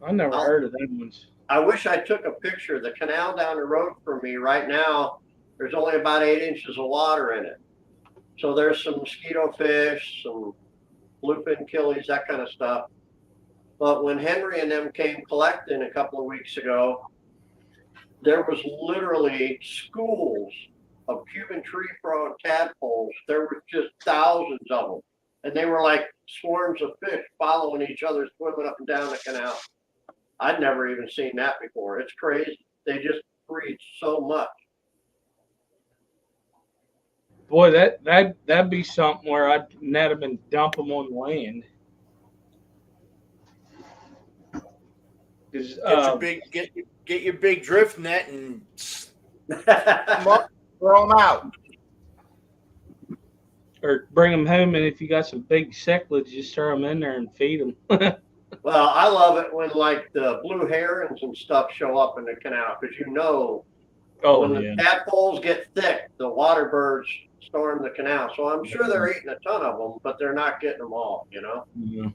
I never heard of them ones. I wish I took a picture. The canal down the road from me right now, there's only about 8 inches of water in it. So there's some mosquito fish, some bluefin killies, that kind of stuff. But when Henry and them came collecting a couple of weeks ago, there was literally schools of Cuban tree frog tadpoles. There were just thousands of them. And they were like swarms of fish following each other, swimming up and down the canal. I'd never even seen that before. It's crazy. They just breed so much. Boy, that'd be something where I'd net them and dump them on land. Get your big drift net and throw them out. Or bring them home, and if you got some big cichlids, just throw them in there and feed them. Well, I love it when like the blue herons and stuff show up in the canal because when the tadpoles get thick, the water birds storm the canal. So I'm sure they're eating a ton of them, but they're not getting them all, you know? Yeah.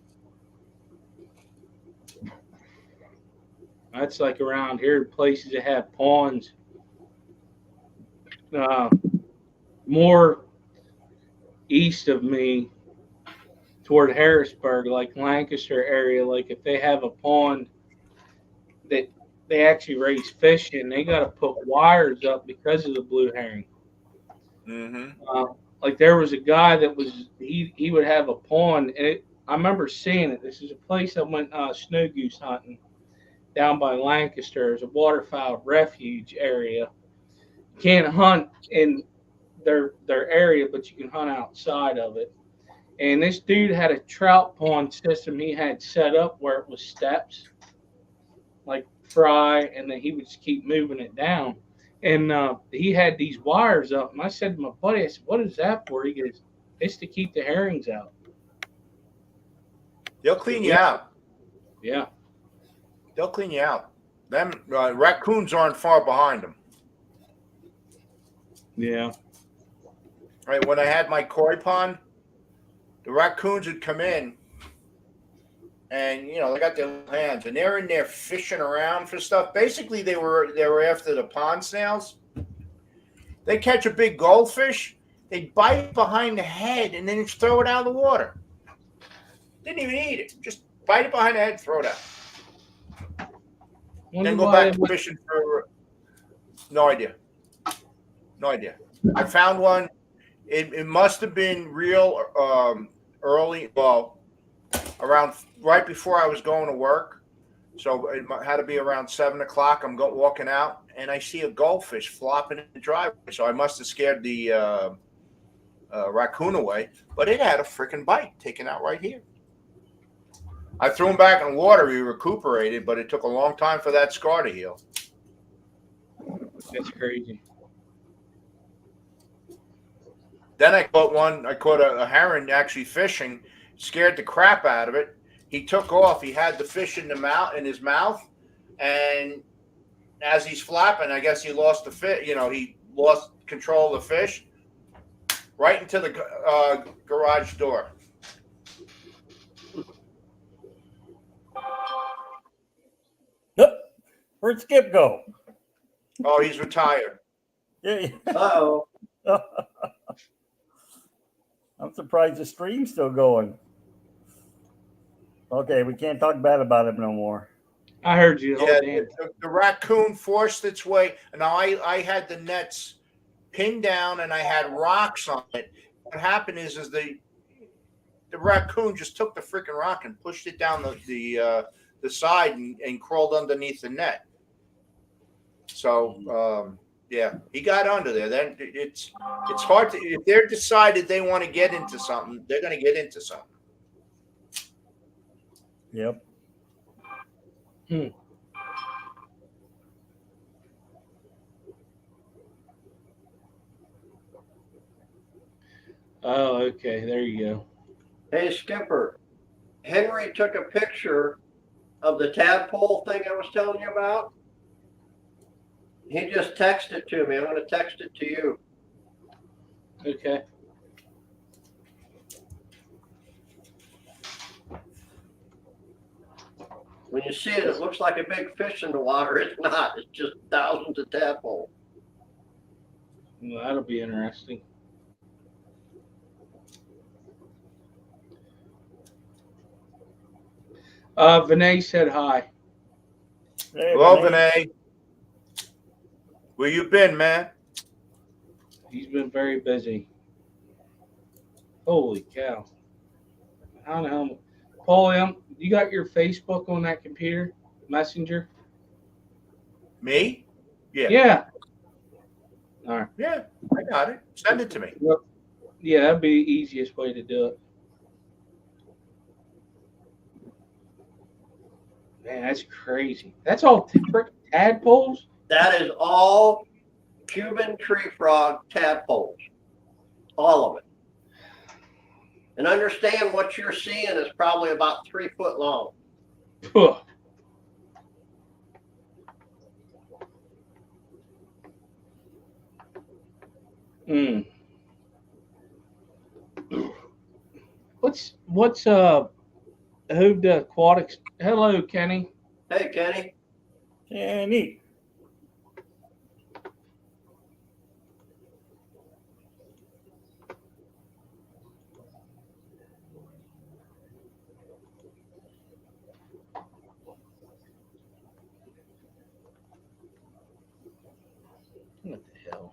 That's like around here, places that have ponds. More east of me, toward Harrisburg, like Lancaster area, like if they have a pond that they actually raise fish in, they got to put wires up because of the blue herring. Mm-hmm. Like there was a guy that he would have a pond, and I remember seeing it. This is a place I went snow goose hunting down by Lancaster. It's a waterfowl refuge area. You can't hunt in their area, but you can hunt outside of it. And this dude had a trout pond system he had set up where it was steps, like fry, and then he would just keep moving it down. And he had these wires up. And I said to my buddy, I said, "What is that for?" He goes, "It's to keep the herrings out." They'll clean you out. Yeah. They'll clean you out. Them raccoons aren't far behind them. Yeah. right, when I had my koi pond, the raccoons would come in, and they got their little hands, and they're in there fishing around for stuff. Basically, they were after the pond snails. They catch a big goldfish, they bite it behind the head, and then just throw it out of the water. Didn't even eat it. Just bite it behind the head, throw it out. Then go back to fishing for. No idea. No idea. I found one. It must have been real early, well, around right before I was going to work. So it had to be around 7 o'clock. I'm walking out, and I see a goldfish flopping in the driveway. So I must have scared the raccoon away, but it had a freaking bite taken out right here. I threw him back in the water. He recuperated, but it took a long time for that scar to heal. That's crazy. Then I caught a heron actually fishing, scared the crap out of it. He took off. He had the fish in his mouth, and as he's flapping, I guess he lost the fish. He lost control of the fish, right into the garage door. Where'd Skip go? Oh, he's retired. Yeah. Uh-oh. I'm surprised the stream's still going. Okay, we can't talk bad about him no more. I heard you. Yeah, the raccoon forced its way. Now I had the nets pinned down and I had rocks on it. What happened is the raccoon just took the freaking rock and pushed it down the side and crawled underneath the net. So yeah, he got under there. Then it's hard to, if they're decided they want to get into something, they're going to get into something. Yep. Oh, okay. There you go. Hey, Skipper. Henry took a picture of the tadpole thing I was telling you about. He just texted it to me. I'm going to text it to you. Okay. When you see it, it looks like a big fish in the water. It's not. It's just thousands of tadpoles. Well, that'll be interesting. Vinay said hi. Hey, Hello, Vinay. Where you been, man? He's been very busy. Holy cow. How the hell? Paul, you got your Facebook on that computer? Messenger? Me? Yeah. Yeah. All right. Yeah, I got it. Send it to me. Well, yeah, that'd be the easiest way to do it. Man, that's crazy. That's all freaking tadpoles? That is all Cuban tree frog tadpoles. All of it. And understand what you're seeing is probably about 3 foot long. Ugh. What's who the aquatics? Hello, Kenny. Hey, Kenny. Yeah, neat. What the hell?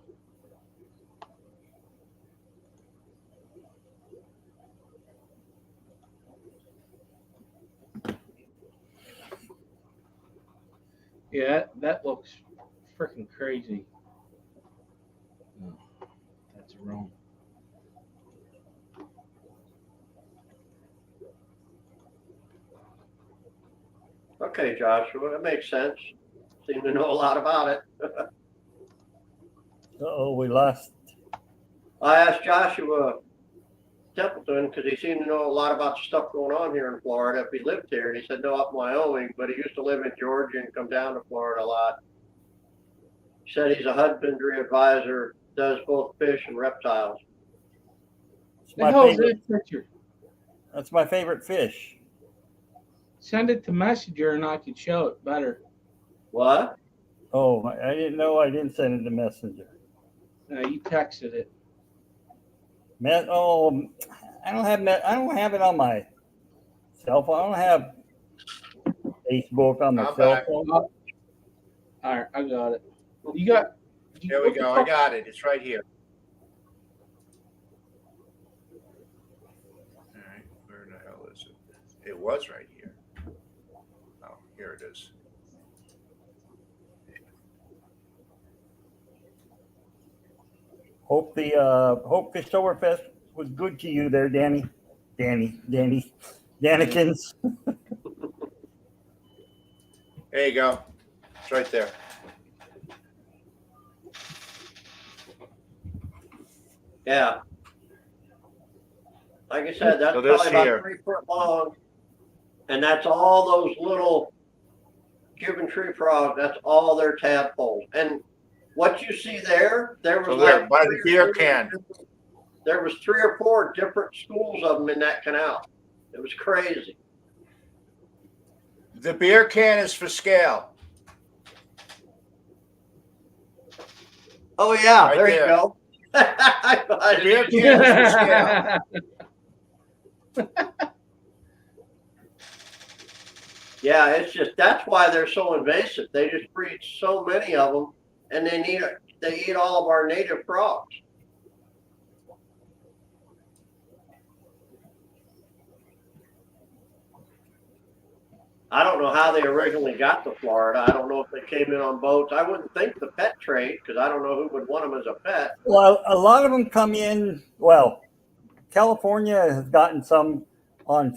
Yeah, that looks freaking crazy. Oh, that's wrong. Okay, Joshua, that makes sense. Seem to know a lot about it. Uh-oh, we lost. I asked Joshua Templeton, because he seemed to know a lot about stuff going on here in Florida, if he lived here, and he said no, up in Wyoming, but he used to live in Georgia and come down to Florida a lot. He said he's a husbandry advisor, does both fish and reptiles. The hell's that picture? That's my favorite fish. Send it to Messenger and I can show it better. What? Oh, I didn't know. I didn't send it to Messenger. No, you texted it. Oh, I don't have it on my cell phone. I don't have Facebook on my I'm cell back. phone. All right, I got it. You got. Here we go. I got it. It's right here. All right. Where the hell is it? It was right here. Oh, here it is. Hope the Fistoverfest was good to you there, Danny. Danikins. There you go. It's right there. Yeah. Like I said, that's So this probably here. about 3 foot long. And that's all those little Cuban tree frogs. That's all their tadpoles. And what you see there was So there, like by the beer can. There was 3 or 4 different schools of them in that canal. It was crazy. The beer can is for scale. Oh yeah, Right there you there. go. The beer can is for scale. Yeah, it's just that's why they're so invasive. They just breed so many of them, and they eat all of our native frogs. I don't know how they originally got to Florida. I don't know if they came in on boats. I wouldn't think the pet trade, because I don't know who would want them as a pet. Well, a lot of them come in. Well, California has gotten some on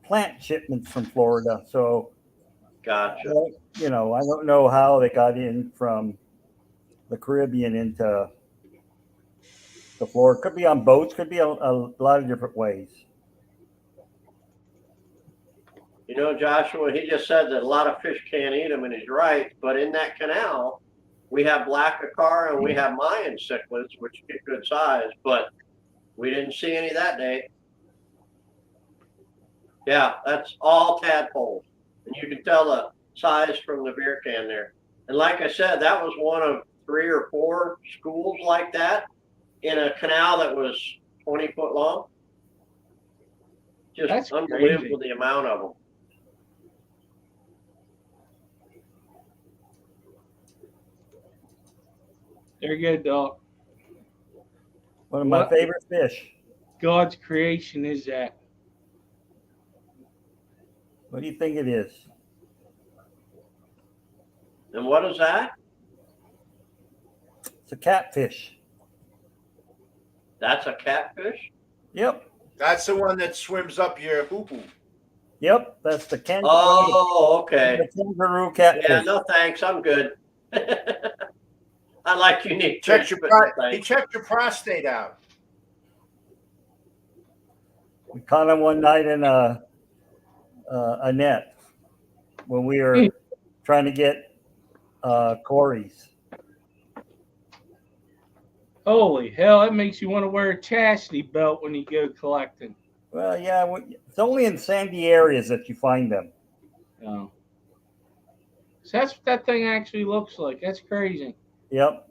plant shipments from Florida. So, Gotcha. I don't know how they got in from the Caribbean into the Florida. Could be on boats. Could be a lot of different ways. You know, Joshua, he just said that a lot of fish can't eat them, and he's right. But in that canal, we have black acar and we have Mayan cichlids, which get good size, but we didn't see any that day. Yeah, that's all tadpoles. And you can tell the size from the beer can there. And like I said, that was one of 3 or 4 schools like that in a canal that was 20 foot long. Just That's unbelievable crazy. the amount of them. There you go, Doc. One of my favorite fish. God's creation is that. What do you think it is? And what is that? It's a catfish. That's a catfish? Yep. That's the one that swims up your hoo-hoo. Yep. That's the kangaroo. Oh, okay. The kangaroo catfish. Yeah, no thanks. I'm good. I like unique Checked fish, your but no he thanks. checked your prostate out. We caught him one night in a net when we were trying to get Corey's. Holy hell, that makes you want to wear a chastity belt when you go collecting. Well, yeah, it's only in sandy areas that you find them. Oh. So that's what that thing actually looks like. That's crazy. Yep.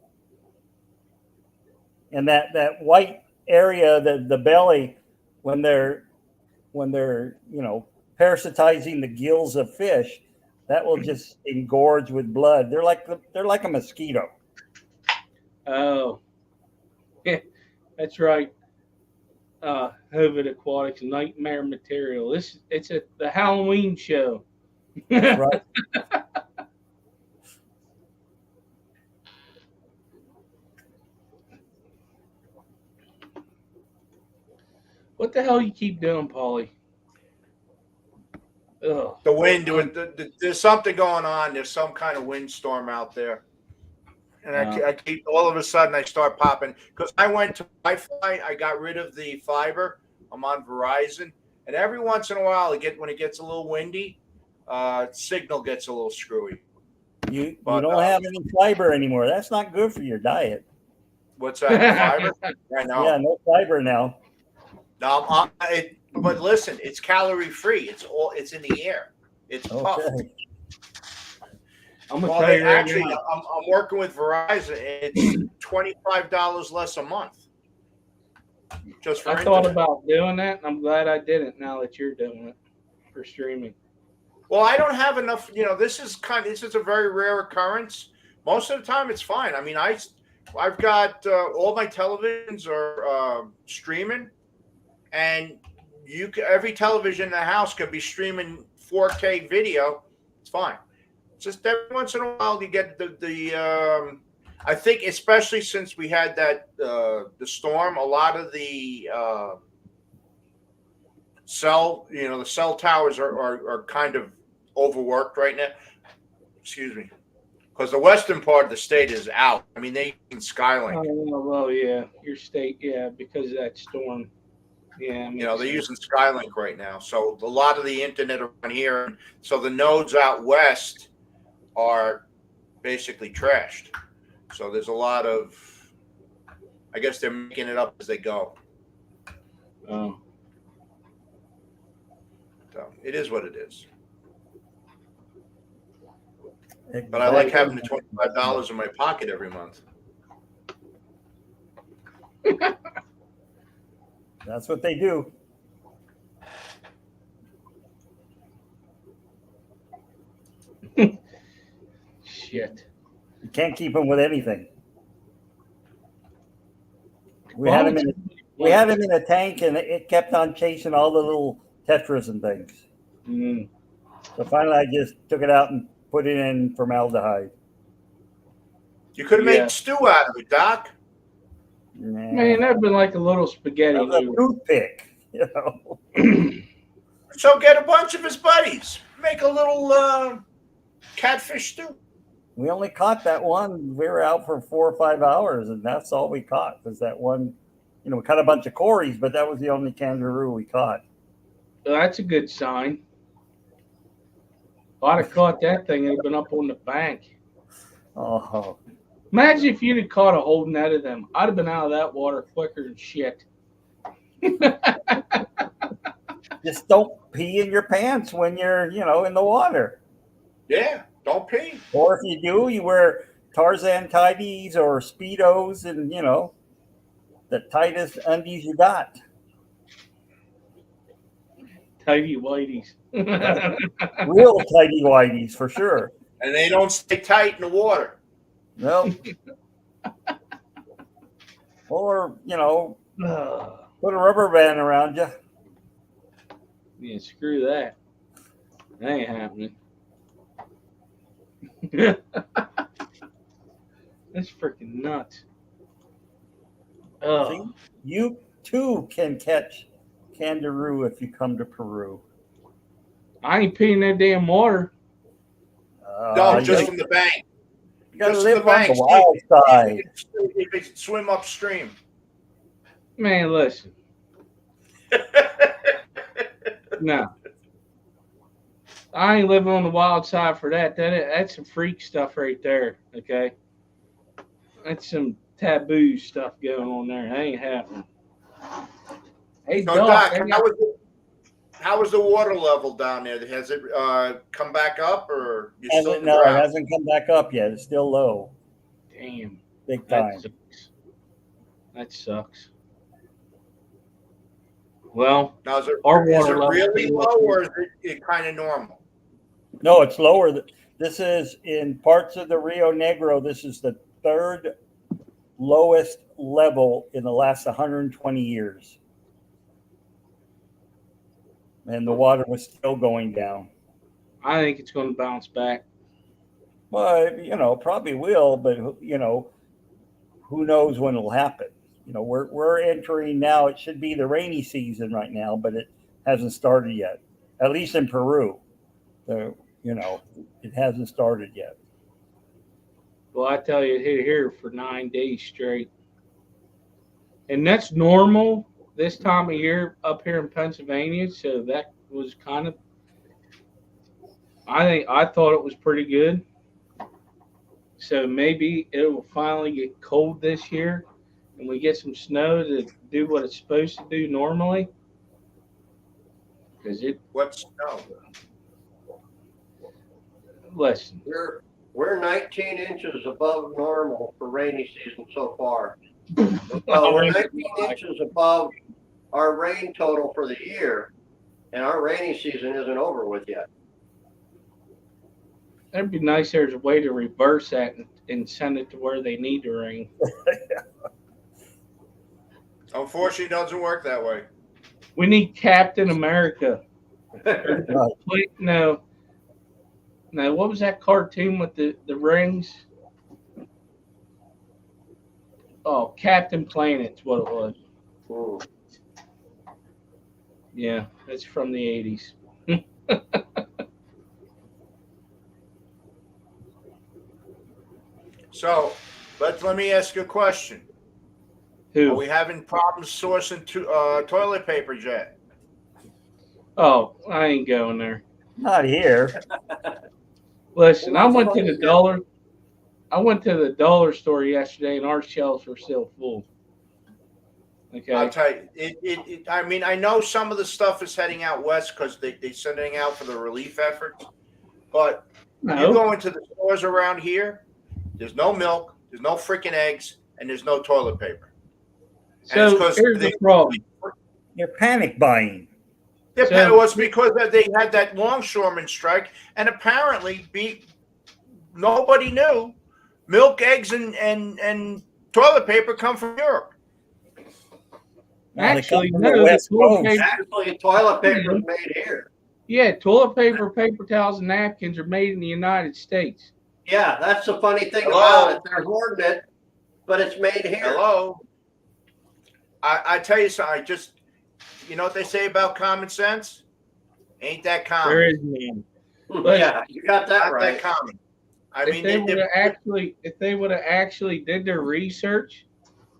And that white area, the belly, when they're parasitizing the gills of fish, that will just engorge with blood. They're like a mosquito. Oh. Yeah, that's right. Hovid Aquatics, nightmare material. It's the Halloween show. Right. What the hell you keep doing, Paulie? Ugh. The wind, there's something going on. There's some kind of windstorm out there. And I keep, all of a sudden, I start popping. Because I went to Wi-Fi. I got rid of the fiber. I'm on Verizon. And every once in a while, when it gets a little windy, signal gets a little screwy. You don't have any fiber anymore. That's not good for your diet. What's that? Fiber? I know. Yeah, no fiber now. No, but listen, it's calorie free. It's in the air. It's puffed. Okay. I'm gonna Well, tell you right actually, now. I'm working with Verizon. It's $25 less a month, just for I thought internet. about doing that, and I'm glad I didn't. Now that you're doing it for streaming. Well, I don't have enough. This is a very rare occurrence. Most of the time, it's fine. I mean, I've got all my televisions are streaming, and every television in the house could be streaming 4K video. It's fine. Just every once in a while you get the I think especially since we had that the storm, a lot of the the cell towers are kind of overworked right now. Excuse me. Because the western part of the state is out. I mean, they use Skylink. Oh, well, yeah, your state, yeah, because of that storm. Yeah, They're using Skylink right now. So a lot of the internet around here, so the nodes out west are basically trashed. So there's a lot of, I guess they're making it up as they go. Oh. So it is what it is. But I like having the $25 in my pocket every month. That's what they do. Shit. You can't keep them with anything. We had him in a tank, and it kept on chasing all the little tetras and things. Mm. So finally, I just took it out and put it in formaldehyde. You could have made stew out of it, Doc. Nah. Man, that'd been like a little spaghetti That was a noodle. toothpick, So get a bunch of his buddies. Make a little catfish stew. We only caught that one. We were out for 4 or 5 hours, and that's all we caught was that one. We caught a bunch of cories, but that was the only kangaroo we caught. Well, that's a good sign. If I'd have caught that thing, it'd have been up on the bank. Oh, Imagine if you'd have caught a whole net of them. I'd have been out of that water quicker than shit. just don't pee in your pants when you're, in the water. Yeah, don't pee. Or if you do, you wear Tarzan tighties or Speedos and, the tightest undies you got. Tidy whiteys. Real tighty whiteys for sure. And they don't stay tight in the water. Nope. Or, put a rubber band around you. Yeah, screw that. That ain't happening. That's freaking nuts. Oh. See, you too can catch kangaroo if you come to Peru. I ain't peeing that damn water. No, just from the bank. You gotta Just live the bank, on the wild side. If they swim upstream. Man, listen. No. I ain't living on the wild side for that. That's some freak stuff right there, okay? That's some taboo stuff going on there. That ain't happening. Hey, So, Doc, Doc, how was the water level down there? Has it come back up, or you still in the No, it ground? hasn't come back up yet. It's still low. damn, Big that time. sucks. That sucks. Well, Now, is it water level really is low, or is it kind of normal? No, it's lower. This is in parts of the Rio Negro. This is the third lowest level in the last 120 years. And the water was still going down. I think it's going to bounce back. Well, probably will, but who knows when it'll happen? We're entering now. It should be the rainy season right now, but it hasn't started yet. At least in Peru, it hasn't started yet. Well, I tell you, it hit here for 9 days straight. And that's normal this time of year up here in Pennsylvania. So that was kind of, I thought it was pretty good. So maybe it will finally get cold this year. and we get some snow to do what it's supposed to do normally, because What's no? listen, We're 19 inches above normal for rainy season so far. I We're wouldn't 19 lie. inches above our rain total for the year, and our rainy season isn't over with yet. It'd be nice if there's a way to reverse that and send it to where they need to rain. Unfortunately, it doesn't work that way. We need Captain America. Right. No, what was that cartoon with the rings? Oh, Captain Planet's what it was. Hmm. Yeah, it's from the 80s. So, let me ask you a question. Are Who? we having problems sourcing toilet paper yet? Oh, I ain't going there. Not here. Listen, I went to Yeah. the dollar. I went to the dollar store yesterday, and our shelves were still full. Okay. I'll tell you. I mean, I know some of the stuff is heading out west because they're sending out for the relief efforts. But you No. go into the stores around here, there's no milk, there's no freaking eggs, and there's no toilet paper. And it's So 'cause here's the problem. You're panic buying. It So- was because they had that longshoreman strike, and apparently nobody knew milk, eggs, and toilet paper come from Europe. Now, they Actually, come from the no. The West toilet Coast. paper, Actually, toilet paper is made here. yeah, toilet paper, paper towels, and napkins are made in the United States. Yeah, that's the funny thing Hello? about it. They're hoarding it, but it's made here. Hello. I tell you something. You know what they say about common sense? Ain't that common? There is none. Yeah, you got that Not right. that common. I If mean, they would have actually did their research,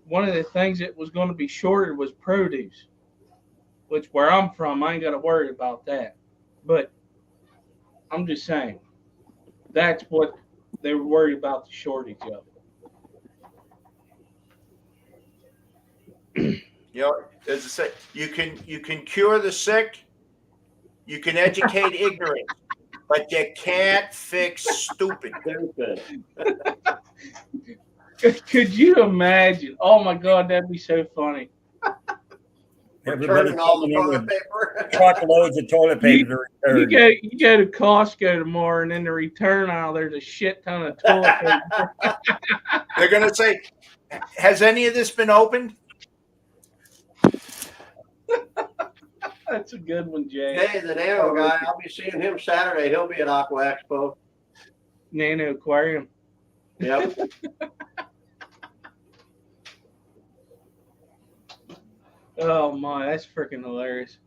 one of the things that was going to be shorted was produce, which where I'm from, I ain't got to worry about that. But I'm just saying, that's what they were worried about, the shortage of. you know, as I say, you can cure the sick, you can educate ignorant, but you can't fix stupid. Could you imagine? Oh my God, that'd be so funny. Everybody Returning all coming the in toilet with paper. truckloads of toilet paper to You return. go to Costco tomorrow, and in the return aisle, there's a shit ton of toilet paper. They're gonna say, "Has any of this been opened?" That's a good one, Jay. Hey, the Nano guy, I'll be seeing him Saturday. He'll be at Aqua Expo. Nano Aquarium. Yep. Oh my, that's freaking hilarious.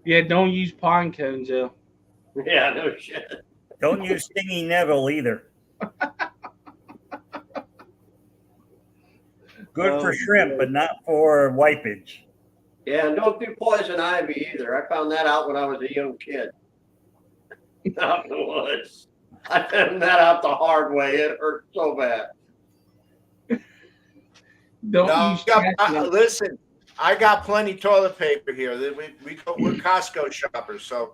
Yeah, don't use pine cones though. Yeah, no shit. Don't use Stingy Neville either. Good for shrimp, but not for wipage. Yeah, and don't do poison ivy either. I found that out when I was a young kid. Out in the woods. I found that out the hard way. It hurt so bad. Don't No, use chestnut. listen. I got plenty toilet we're Costco shoppers, so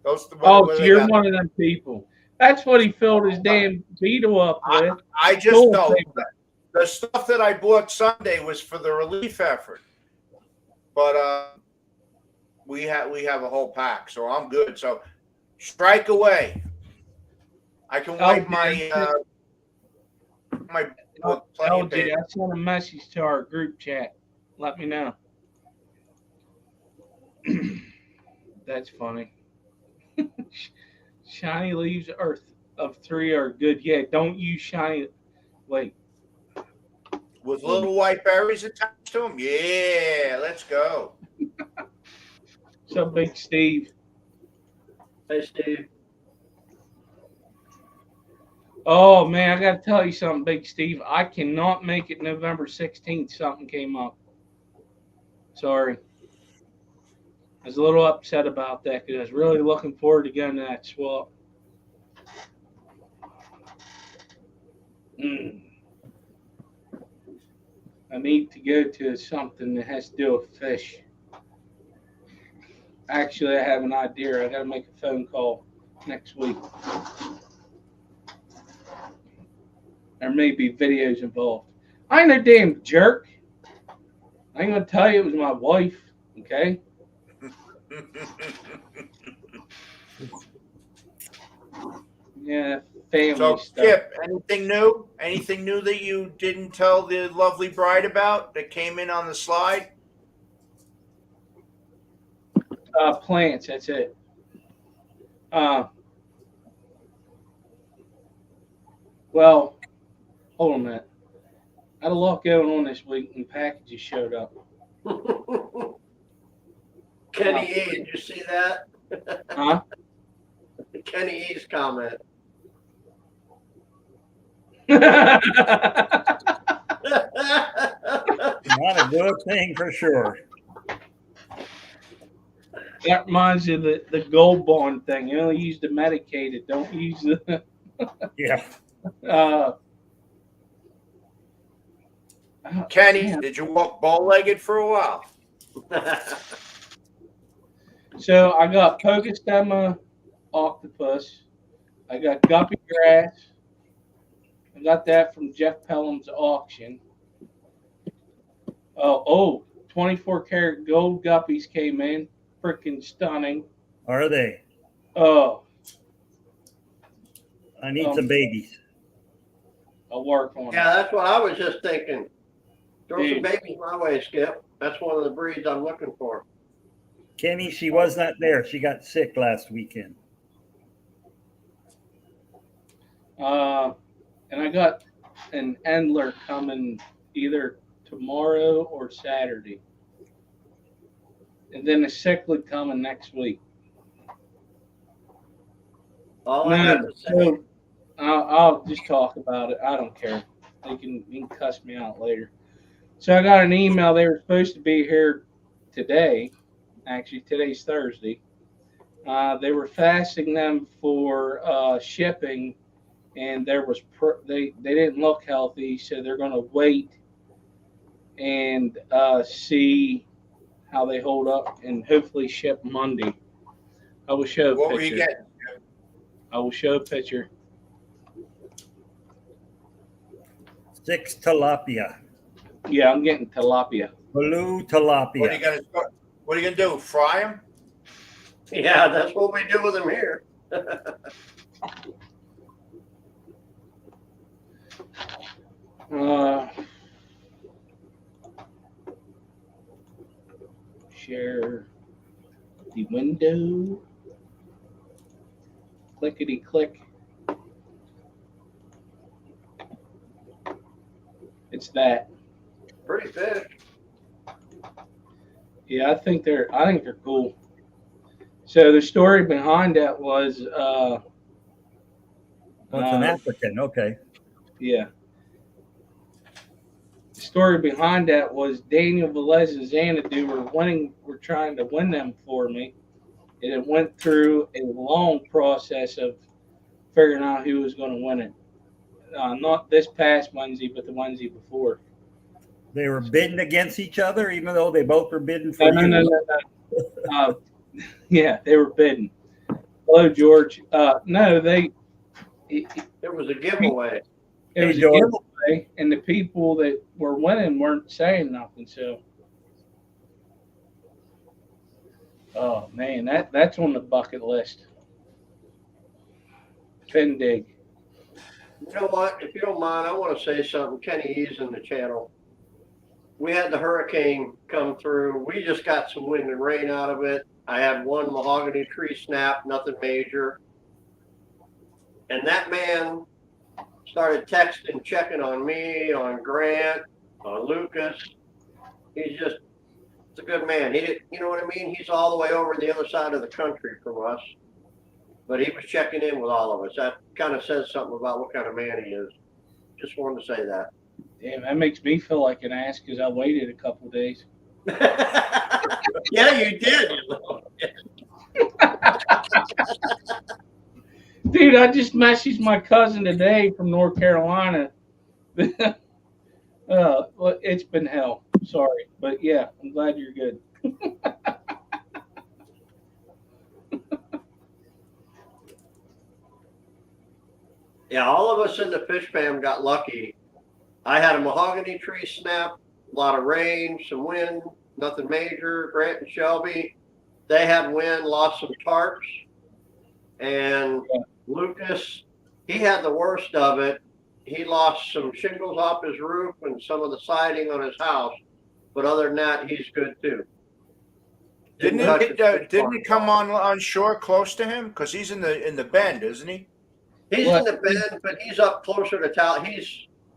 those. Oh, so you're one of them people. That's what he filled his damn Beetle up with. I just Toilet know paper. the stuff that I bought Sunday was for the relief effort, but we have a whole pack, so I'm good. So strike away. I can wipe my with plenty of LJ, paper. I sent a message to our group chat. Let me know. That's funny. Shiny leaves of 3 are good. Yeah, don't use shiny. Wait. With little white berries attached to them. Yeah, let's go. So Big Steve. Hey, Steve. Oh man, I gotta tell you something, Big Steve. I cannot make it November 16th. Something came up. Sorry. I was a little upset about that because I was really looking forward to going to that swap. I need to go to something that has to do with fish. Actually, I have an idea. I got to make a phone call next week. There may be videos involved. I ain't no damn jerk. I ain't gonna tell you it was my wife. Okay. Yeah, family So, stuff. Kip, anything new? Anything new that you didn't tell the lovely bride about that came in on the slide? Plants. That's it. Well, hold on a minute. I had a lot going on this week, and packages showed up. Kenny E, did you see that? Huh? Kenny E's comment. Not a good thing for sure. That reminds you of the gold bond thing. You only use the medicated. Don't use the. Yeah. Kenny, Man. did you walk bow-legged for a while? So I got Pokestema octopus. I got guppy grass. I got that from Jeff Pelham's auction. 24 karat gold guppies came in. Freaking stunning. Are they? Oh, I need some babies. I'll work on Yeah, it. that's what I was just thinking. Throw some Dude. babies my way, Skip. That's one of the breeds I'm looking for. Kenny, she was not there. She got sick last weekend. And I got an Endler coming either tomorrow or Saturday. And then a cichlid coming next week. All I have to say, So I'll just talk about it. I don't care. You can cuss me out later. So I got an email. They were supposed to be here today. Actually, today's Thursday. They were fasting them for shipping, and there was they didn't look healthy, so they're going to wait and see how they hold up, and hopefully ship Monday. I will show a What picture. were you getting? I will show a picture. 6 tilapia. Yeah, I'm getting tilapia. Blue What are you tilapia. gonna do? Fry them? yeah, that's what we do with them here. Share the window. Clickety click. It's that. Pretty fish. Yeah, I think they're cool. So the story behind that was Oh, it's an African. Okay. yeah. The story behind that was Daniel Velez and Xanadu were trying to win them for me. And it went through a long process of figuring out who was going to win it. Not this past Wednesday, but the Wednesday before. They were bidding against each other, even though they both were bidding for you. No. Yeah, they were bidding. Hello, George. No, It was a giveaway. it was a George. giveaway, and the people that were winning weren't saying nothing. So, oh man, that's on the bucket list. Fin dig. You know what? If you don't mind, I want to say something. Kenny E's in the channel. We had the hurricane come through. We just got some wind and rain out of it. I had one mahogany tree snap, nothing major. And that man started texting, checking on me, on Grant, on Lucas. He's just, it's a good man. He did, you know what I mean? He's all the way over the other side of the country from us. But he was checking in with all of us. That kind of says something about what kind of man he is. Just wanted to say that. Damn, that makes me feel like an ass because I waited a couple days. Yeah, you did. Dude, I just messaged my cousin today from North Carolina. Well, it's been hell. Sorry, but yeah, I'm glad you're good. Yeah, all of us in the fish fam got lucky. I had a mahogany tree snap, a lot of rain, some wind, nothing major. Grant and Shelby, they had wind, lost some tarps, and Yeah. Lucas, he had the worst of it. He lost some shingles off his roof and some of the siding on his house, but other than that, he's good too. Didn't touch it? his fish Didn't farm it at come all. on shore close to him? Because he's in the bend, isn't he? He's in What? the bend, but he's up closer to town. It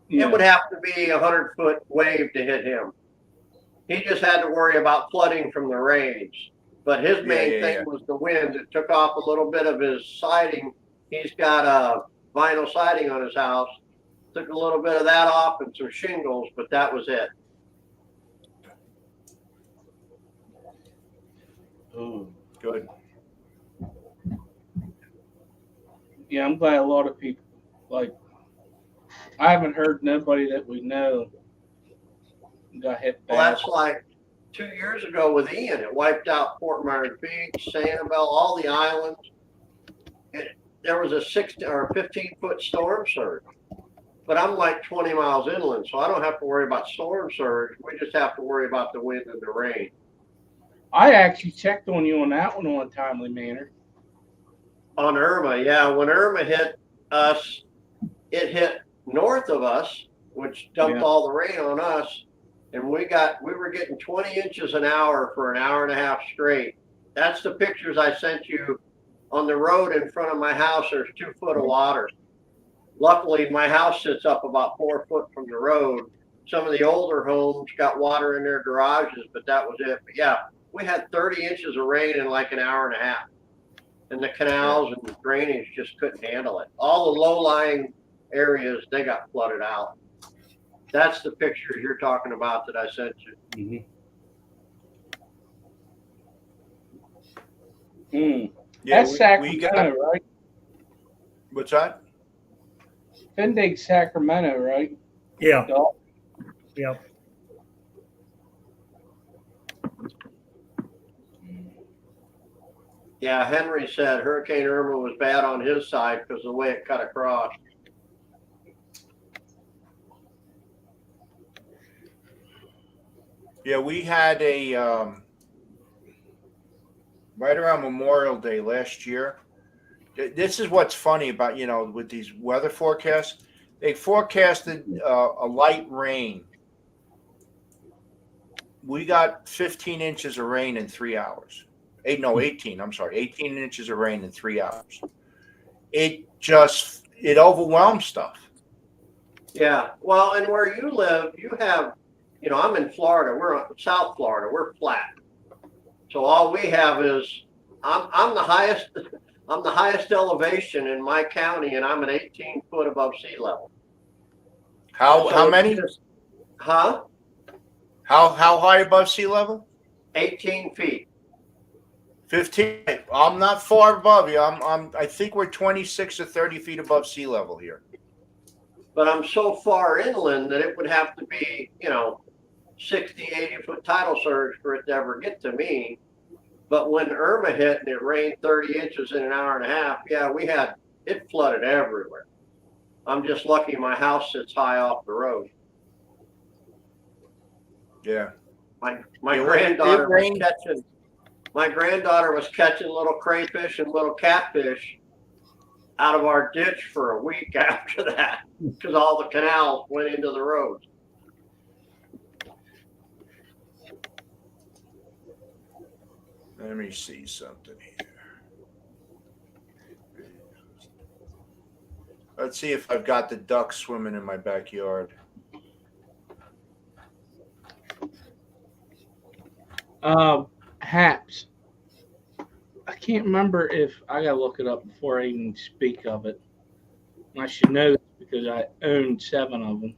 would Yeah. have to be 100-foot wave to hit him. He just had to worry about flooding from the rains. But his main thing Yeah. was the wind. It took off a little bit of his siding. He's got a vinyl siding on his house. Took a little bit of that off and some shingles, but that was it. Oh, good. Yeah, I'm glad a lot of people like. I haven't heard nobody that we know got hit Well, bad. that's like 2 years ago with Ian. It wiped out Fort Myers Beach, Sanibel, all the islands. There was a 16 or 15-foot storm surge. But I'm like 20 miles inland, so I don't have to worry about storm surge. We just have to worry about the wind and the rain. I actually checked on you on that one on a timely manner. On Irma, yeah, when Irma hit us, it hit north of us, which dumped Yeah. all the rain on us, and we were getting 20 inches an hour for an hour and a half straight. That's the pictures I sent you. On the road in front of my house, there's 2 foot of water. Luckily, my house sits up about 4 foot from the road. Some of the older homes got water in their garages, but that was it. But yeah, we had 30 inches of rain in like an hour and a half. And the canals and the drainage just couldn't handle it. All the low-lying areas, they got flooded out. That's the picture you're talking about that I sent you. Mm. Yeah, That's we Sacramento, got. right? What's that? Fendig, Sacramento, right? Yeah. Dog? Yeah. Yeah, Henry said Hurricane Irma was bad on his side because of the way it cut across. Yeah, we had a right around Memorial Day last year. This is what's funny about with these weather forecasts. They forecasted a light rain. We got 15 inches of rain in 3 hours. 18. I'm sorry, 18 inches of rain in 3 hours. It overwhelmed stuff. Yeah, well, and where you live, you have, I'm in Florida. We're South Florida. We're flat. So all we have is I'm the highest I'm the highest elevation in my county, and I'm at 18 foot above sea level. How So many? Huh? How high above sea level? 18 feet. 15. I'm not far above you. I think we're 26 or 30 feet above sea level here. But I'm so far inland that it would have to be, 60, 80 foot tidal surge for it to ever get to me. But when Irma hit and it rained 30 inches in an hour and a half, yeah, it flooded everywhere. I'm just lucky my house sits high off the road. Yeah. My granddaughter was catching little crayfish and little catfish out of our ditch for a week after that because all the canals went into the roads. Let me see something here. Let's see if I've got the ducks swimming in my backyard. Haps. I can't remember if I gotta look it up before I even speak of it. I should know this because I own 7 of them.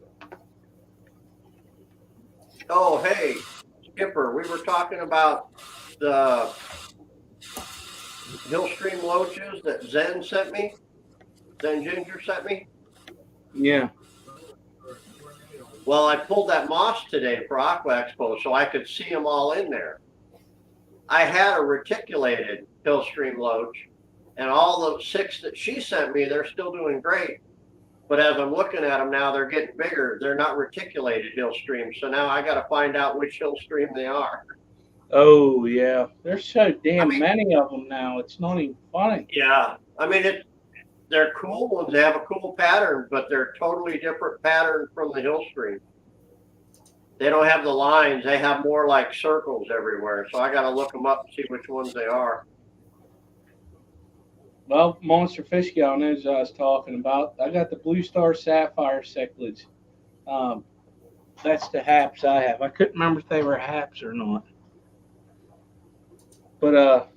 Oh, hey, Skipper, we were talking about the Hillstream loaches that Zen sent me. Zen Ginger sent me. Yeah. Well, I pulled that moss today for Aqua Expo so I could see them all in there. I had a reticulated Hillstream loach, and all the 6 that she sent me, they're still doing great. But as I'm looking at them now, they're getting bigger. They're not reticulated Hillstream, so now I got to find out which Hillstream they are. Oh yeah, there's so damn I mean- many of them now. It's not even funny. Yeah, I mean they're cool ones. They have a cool pattern, but they're totally different pattern from the Hillstream. They don't have the lines. They have more like circles everywhere. So I got to look them up and see which ones they are. Well, Monster Fish Gal knows what I was talking about. I got the Blue Star Sapphire cichlids. That's the haps I have. I couldn't remember if they were haps or not. But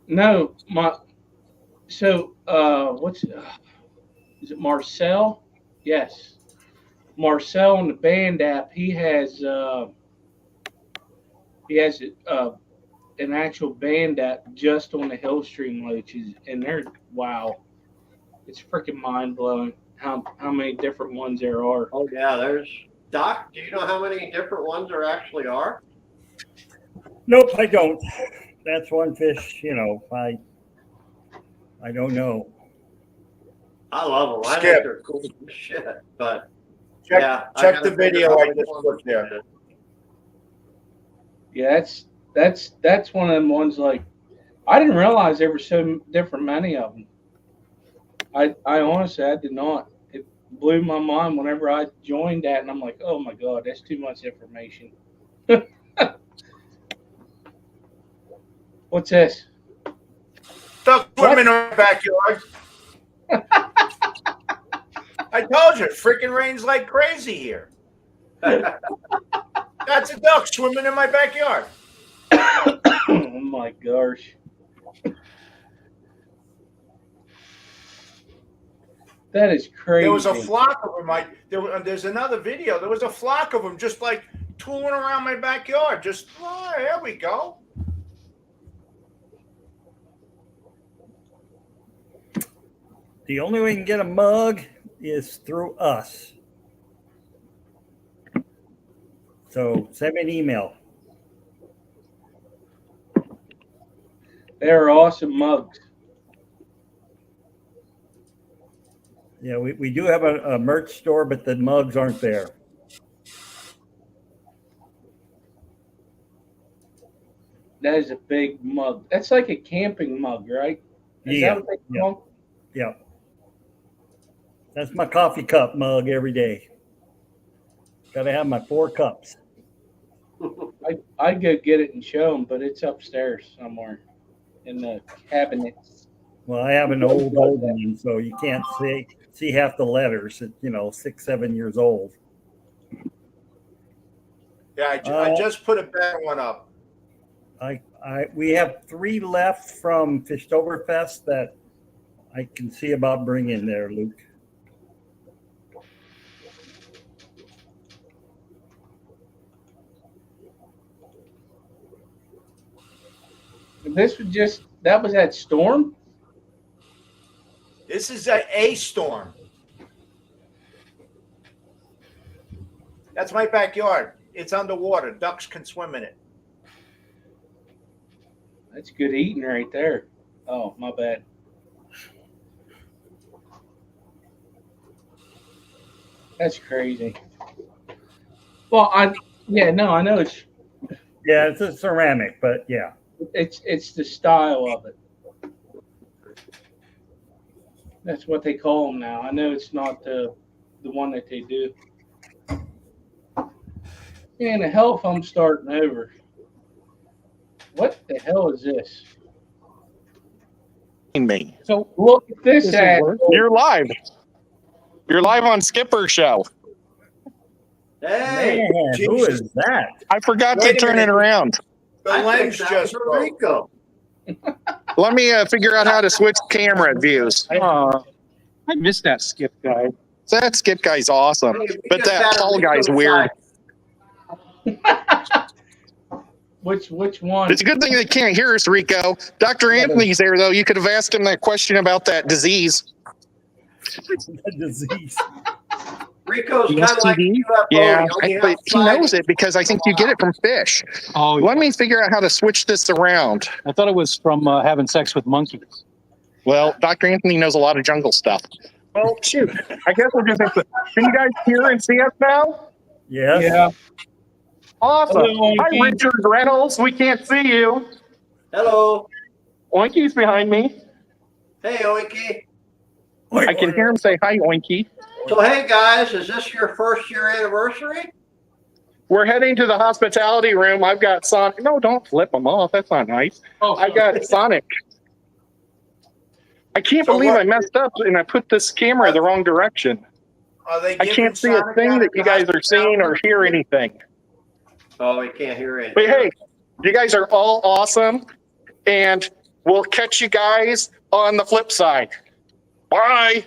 no, what's is it Marcel? Yes. Marcel on the band app, he has an actual band app just on the Hillstream loaches, and they're wow, it's freaking mind blowing how many different ones there are. Oh yeah, there's Doc. Do you know how many different ones there actually are? Nope, I don't. That's one fish, I don't know. I love them. I Skip. think they're cool as shit. But Check, yeah, I check gotta the figure video out I which just ones put to there. get. Yeah, that's one of them ones like I didn't realize there were so different many of them. I honestly I did not. It blew my mind whenever I joined that, and I'm like, oh my god, that's too much information. What's this? Duck swimming in our backyard. I told you, it freaking rains like crazy here. That's a duck swimming in my backyard. Oh my gosh. That is crazy. There was a flock of them. There's another video. There was a flock of them just like tooling around my backyard. Just, oh, there we go. The only way you can get a mug is through us. So send me an email. They're awesome mugs. Yeah, we do have a merch store, but the mugs aren't there. That is a big mug. That's like a camping mug, right? Is Yeah, that what they call 'em? Yeah. That's my coffee cup mug every day. Gotta have my 4 cups. I'd go get it and show them, but it's upstairs somewhere in the cabinets. Well, I have an old one, so you can't see half the letters. At 6, 7 years old. Yeah, I just put a better one up. We have 3 left from Fishtoberfest that I can see about bringing there, Luke. That was that storm? This is a storm. That's my backyard. It's underwater. Ducks can swim in it. That's good eating right there. Oh, my bad. That's crazy. Well, I know it's Yeah, it's a ceramic, but yeah. it's the style of it. That's what they call them now. I know it's not the one that they do. Man, the hell if I'm starting over. What the hell is this? Me. So look at this ad. You're live. You're live on Skipper's show. Hey, Man, who is that? I forgot to Wait a turn it minute. around. The I lens think that was just broke. Rico. Let me figure out how to switch camera views. I missed that Skip guy. That Skip guy's awesome, Hey, we but just that had a Paul Rico guy's weird. side. Which one? It's a good thing they can't hear us, Rico. Dr. Anthony's there, though. You could have asked him that question about that disease. The disease. Rico's kind of like a STD? UFO. Yeah, You only have but he 5 knows it because I think you get it from fish. Oh, Let yeah. me figure out how to switch this around. I thought it was from having sex with monkeys. Well, Dr. Anthony knows a lot of jungle stuff. Well, shoot. I guess we'll just have to. Can you guys hear and see us now? Yes. Yeah. Awesome. Hello, Hi, Oinky. Richard Reynolds. We can't see you. Hello. Oinky's behind me. Hey, Oinky. I can hear him say hi, Oinky. So, hey, guys, is this your first year anniversary? We're heading to the hospitality room. I've got Sonic. No, don't flip them off. That's not nice. Oh, I got Sonic. I can't So believe what- I messed up and I put this camera the wrong direction. Are they I giving can't see a Sonic thing out that at you the guys are seeing or hear anything. Oh, we can't hear anything. But hey, you guys are all awesome. And we'll catch you guys on the flip side. Bye.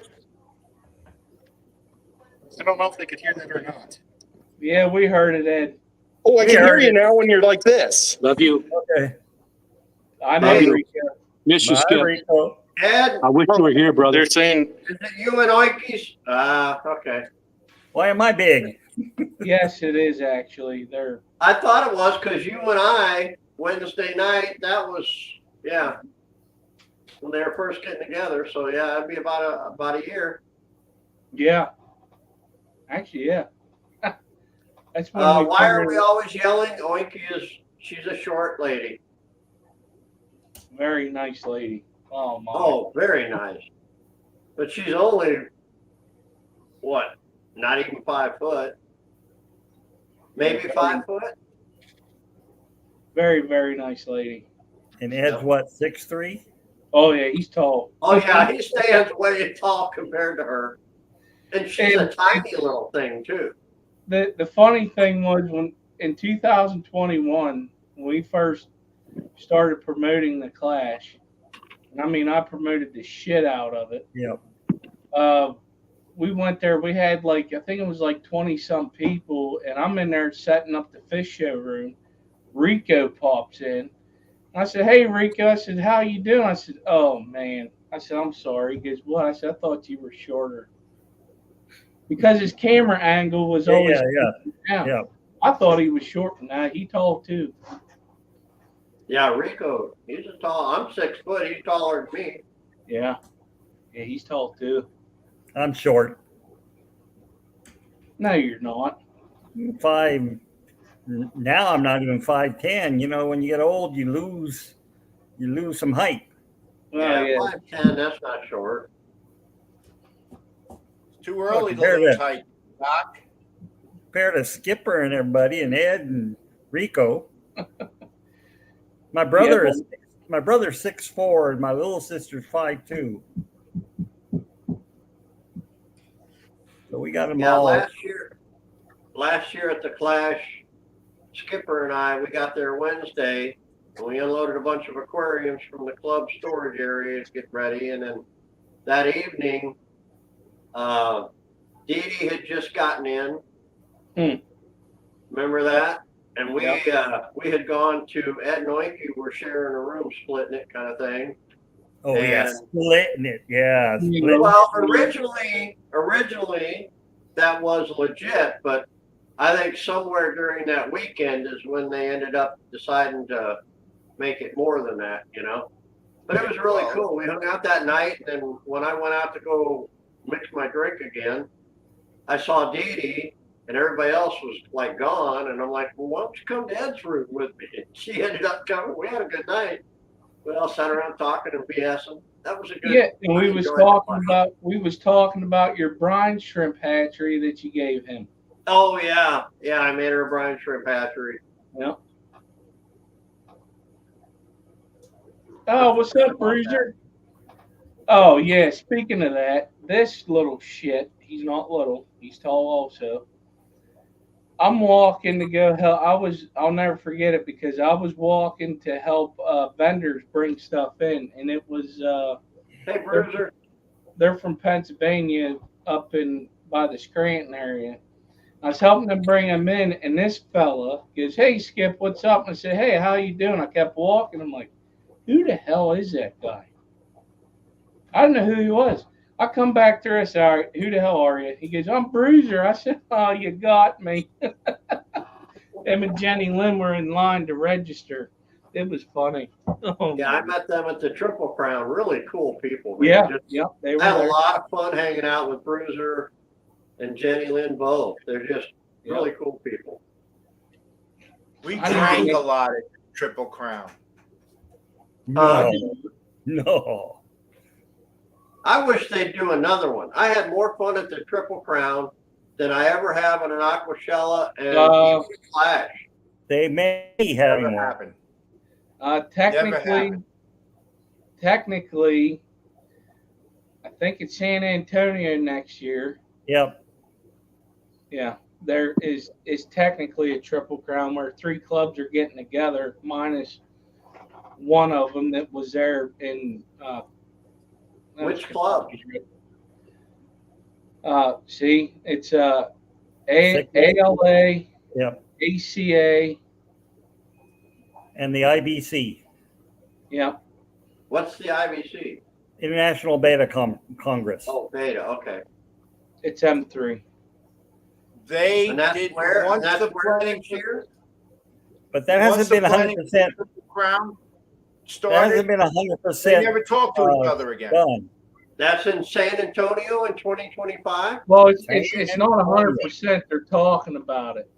I don't know if they could hear that or not. Yeah, we heard it, Ed. Oh, I We can hear heard you it. now when you're like this. Love you. Okay. I know, Hey. Rico. Miss you, Bye, Skip. Rico. Ed, I wish you were here, brother. They're saying, is it you and Oinky's? Okay. Why am I big? Yes, it is actually. They're I thought it was because you and I, Wednesday night, that was, yeah, when they were first getting together. So, yeah, it'd be about a year. yeah. Actually, yeah. That's when we Why are figured- we always yelling? She's a short lady. Very nice lady. Oh my. Oh, very nice. But she's only, what, not even 5 foot? Maybe 5 foot? Very, very nice lady. And Ed's what, 6'3"? Oh yeah, he's tall. Oh, yeah, he stands way tall compared to her. And she's a tiny little thing, too. The funny thing was when in 2021 when we first started promoting the Clash, and I mean I promoted the shit out of it. Yep. We went there. We had like I think it was like 20 some people, and I'm in there setting up the fish show room. Rico pops in. I said, "Hey Rico," I said, "How you doing?" I said, "Oh man," I said, "I'm sorry." He goes, "What?" I said, "I thought you were shorter." Because his camera angle was always down. Yeah. I thought he was short, but now he tall too. Yeah, Rico, he's a tall, I'm 6 foot, he's taller than me. Yeah, yeah, he's tall too. I'm short. No, you're not. 5. Now I'm not even 5'10". You know, when you get old, you lose some height. Oh yeah. 5'10", that's not short. Too early to Compare lose that. height, Doc. Compared to Skipper and everybody and Ed and Rico. My brother's 6'4" and my little sister's 5'2". So we got them Yeah, all. last year at the Clash, Skipper and I, we got there Wednesday, and we unloaded a bunch of aquariums from the club storage area to get ready, and then that evening, Dee Dee had just gotten in. Remember that? And we had gone to Ed and Oinky were sharing a room, splitting it kind of thing. Oh yeah, And- splitting it. Yeah, splitting. Well, originally that was legit, but I think somewhere during that weekend is when they ended up deciding to make it more than that, you know. But it was really cool. We hung out that night, and then when I went out to go mix my drink again, I saw Dee Dee, and everybody else was like gone, and I'm like, well, why don't you come to Ed's room with me? And she ended up coming. We had a good night. We all sat around talking and BSing. That was a good. Yeah, and we I was enjoyed talking about your brine shrimp hatchery that you gave him. Oh yeah, I made her a brine shrimp hatchery. Yeah. Oh, what's up, Bruiser? Oh yeah. Speaking of that, this little shit. He's not little. He's tall also. I'm walking to go help. I'll never forget it because I was walking to help vendors bring stuff in, and it was Hey, Bruiser. they're from Pennsylvania, up in by the Scranton area. I was helping them bring them in, and this fella goes, "Hey, Skip, what's up?" And I said, "Hey, how you doing?" I kept walking. I'm like, "Who the hell is that guy?" I didn't know who he was. I come back there. I said, "All right, who the hell are you?" He goes, "I'm Bruiser." I said, "Oh, you got me." Him and Jenny Lynn were in line to register. It was funny. Oh, Yeah, I my. met them at the Triple Crown. Really cool people, man. Yeah, Just, yeah, they were I had a there. lot of fun hanging out with Bruiser and Jenny Lynn both. They're just Yeah. really cool people. We I drank didn't- a lot at Triple Crown. No, no. I wish they'd do another one. I had more fun at the Triple Crown than I ever have in an Aquashella and Uh, Flash. They may have Never more. happened. Technically, I think it's San Antonio next year. Yep. Yeah, there is technically a Triple Crown where 3 clubs are getting together, minus one of them that was there in. Which club? See, it's ALA, Yep. ACA. And the IBC, Yeah, What's the IBC? International Beta Congress. Oh, Beta. Okay. it's M3. They And that's did where? once And that's the where planning next year? But that once hasn't the been 100%. planning for Triple Crown That hasn't started. been They 100% never talked to each other again. done. That's in San Antonio in 2025. Well, it's not 100%. They're talking about it.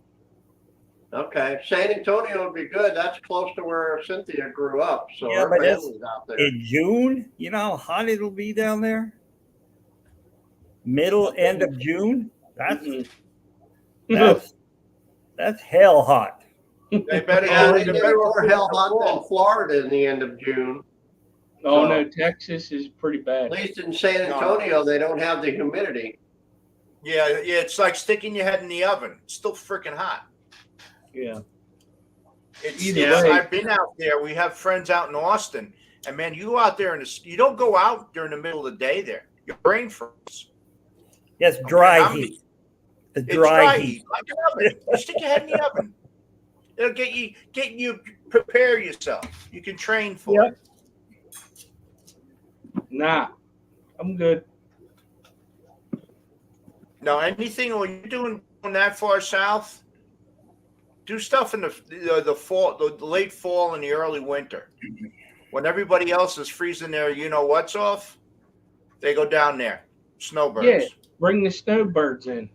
Okay, San Antonio would be good. That's close to where Cynthia grew up, so Yeah, her but it's- family's out there. In June, you know how hot it'll be down there? End of June? Mhm. That's hell hot. They better Yeah, do they it. get They better more do it hell in the hot than fall. Florida in the end of June. Oh no, Texas is pretty At bad. least in San Antonio, they don't have the humidity. Yeah, it's like sticking your head in the oven. It's still freaking hot. Yeah. It's, way. I've been out there. We have friends out in Austin, and man, you go out there and you don't go out during the middle of the day there. Your brain freezes. Yes, dry I'm- heat. The It's dry heat. like an oven. You stick your head in the oven. It'll get you prepare yourself. You can train for it. Nah, I'm good. Now, anything when you're doing that far south, do stuff in the fall, the late fall and the early winter, when everybody else is freezing their what's off. They go down there, snowbirds. Yeah, bring the snowbirds in.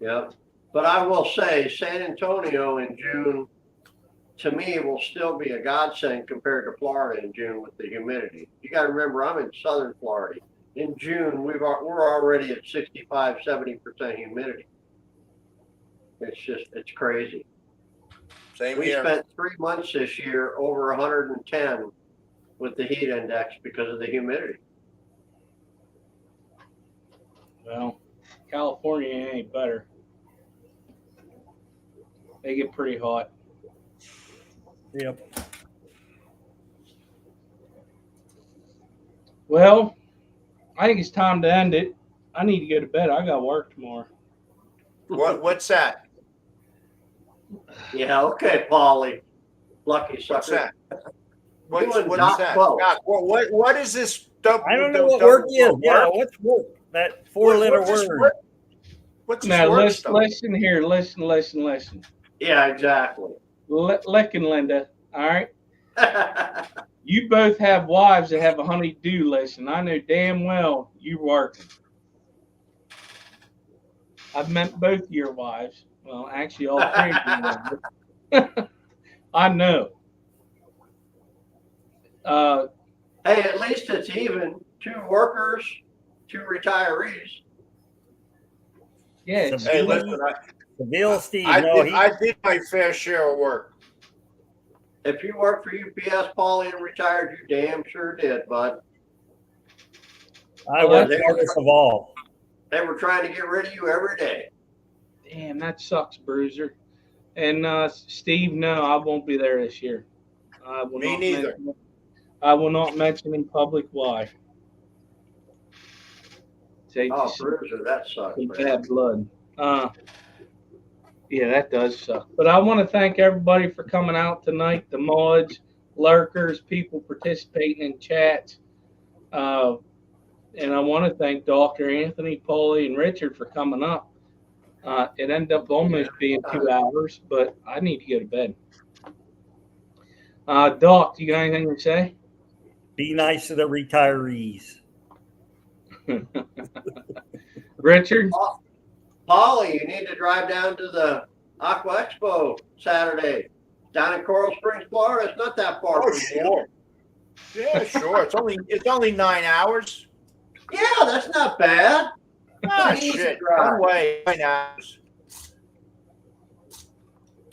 Yeah. But I will say, San Antonio in June, to me, will still be a godsend compared to Florida in June with the humidity. You got to remember, I'm in southern Florida. In June, we're already at 65, 70% humidity. It's crazy. Same We here. spent 3 months this year over 110 with the heat index because of the humidity. Well, California ain't better. They get pretty hot. Yep. Well, I think it's time to end it. I need to go to bed. I got work tomorrow. What's that? Yeah, okay, Paulie. Lucky sucker. What's that? Doing What's Doc that? Close. Doc, what is this? I don't know what work is. Yeah, what's work? That four-letter word. What's this Now, word stuff? listen here. Listen. Yeah, exactly. Listen, Linda. All right. You both have wives that have a honey-do list, and I know damn well you're working. I've met both of your wives. Well, actually, all three of you. I know. Hey, at least it's even. 2 workers, 2 retirees. Yeah. It's, Hey, listen, Seville Steve. I did my fair share of work. If you work for UPS, Paulie, and retired, you damn sure did, bud. I work hardest of all. They were trying to get rid of you every day. damn, that sucks, Bruiser. And Steve, no, I won't be there this year. I will Me not neither. I will not mention in public why. Take Oh, Bruiser, that sucks, some man. bad blood. Yeah, that does suck. But I want to thank everybody for coming out tonight. The mods, lurkers, people participating in chats. and I want to thank Dr. Anthony, Paulie, and Richard for coming up. It ended up almost being 2 hours, but I need to go to bed. Doc, do you got anything to say? Be nice to the retirees. Richard? Polly, you need to drive down to the Aqua Expo Saturday down in Coral Springs, Florida. It's not that far Oh, from sure. Yeah, sure. It's only 9 hours. here. Yeah, that's not bad. Ah, Easy shit. drive. One way, 9 hours.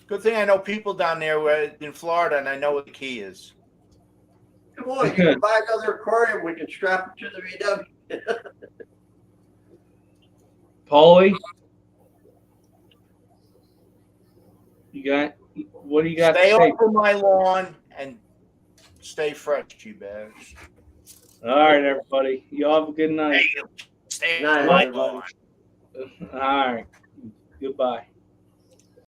Good thing I know people down there in Florida, and I know what the key is. Come on, you can buy another aquarium. We can strap it to the VW. Paulie? What do you got Stay to say? off of my lawn and stay fresh, you bears. All right, everybody. Y'all have a good night. Stay Night, off my everybody. lawn. All right. Goodbye.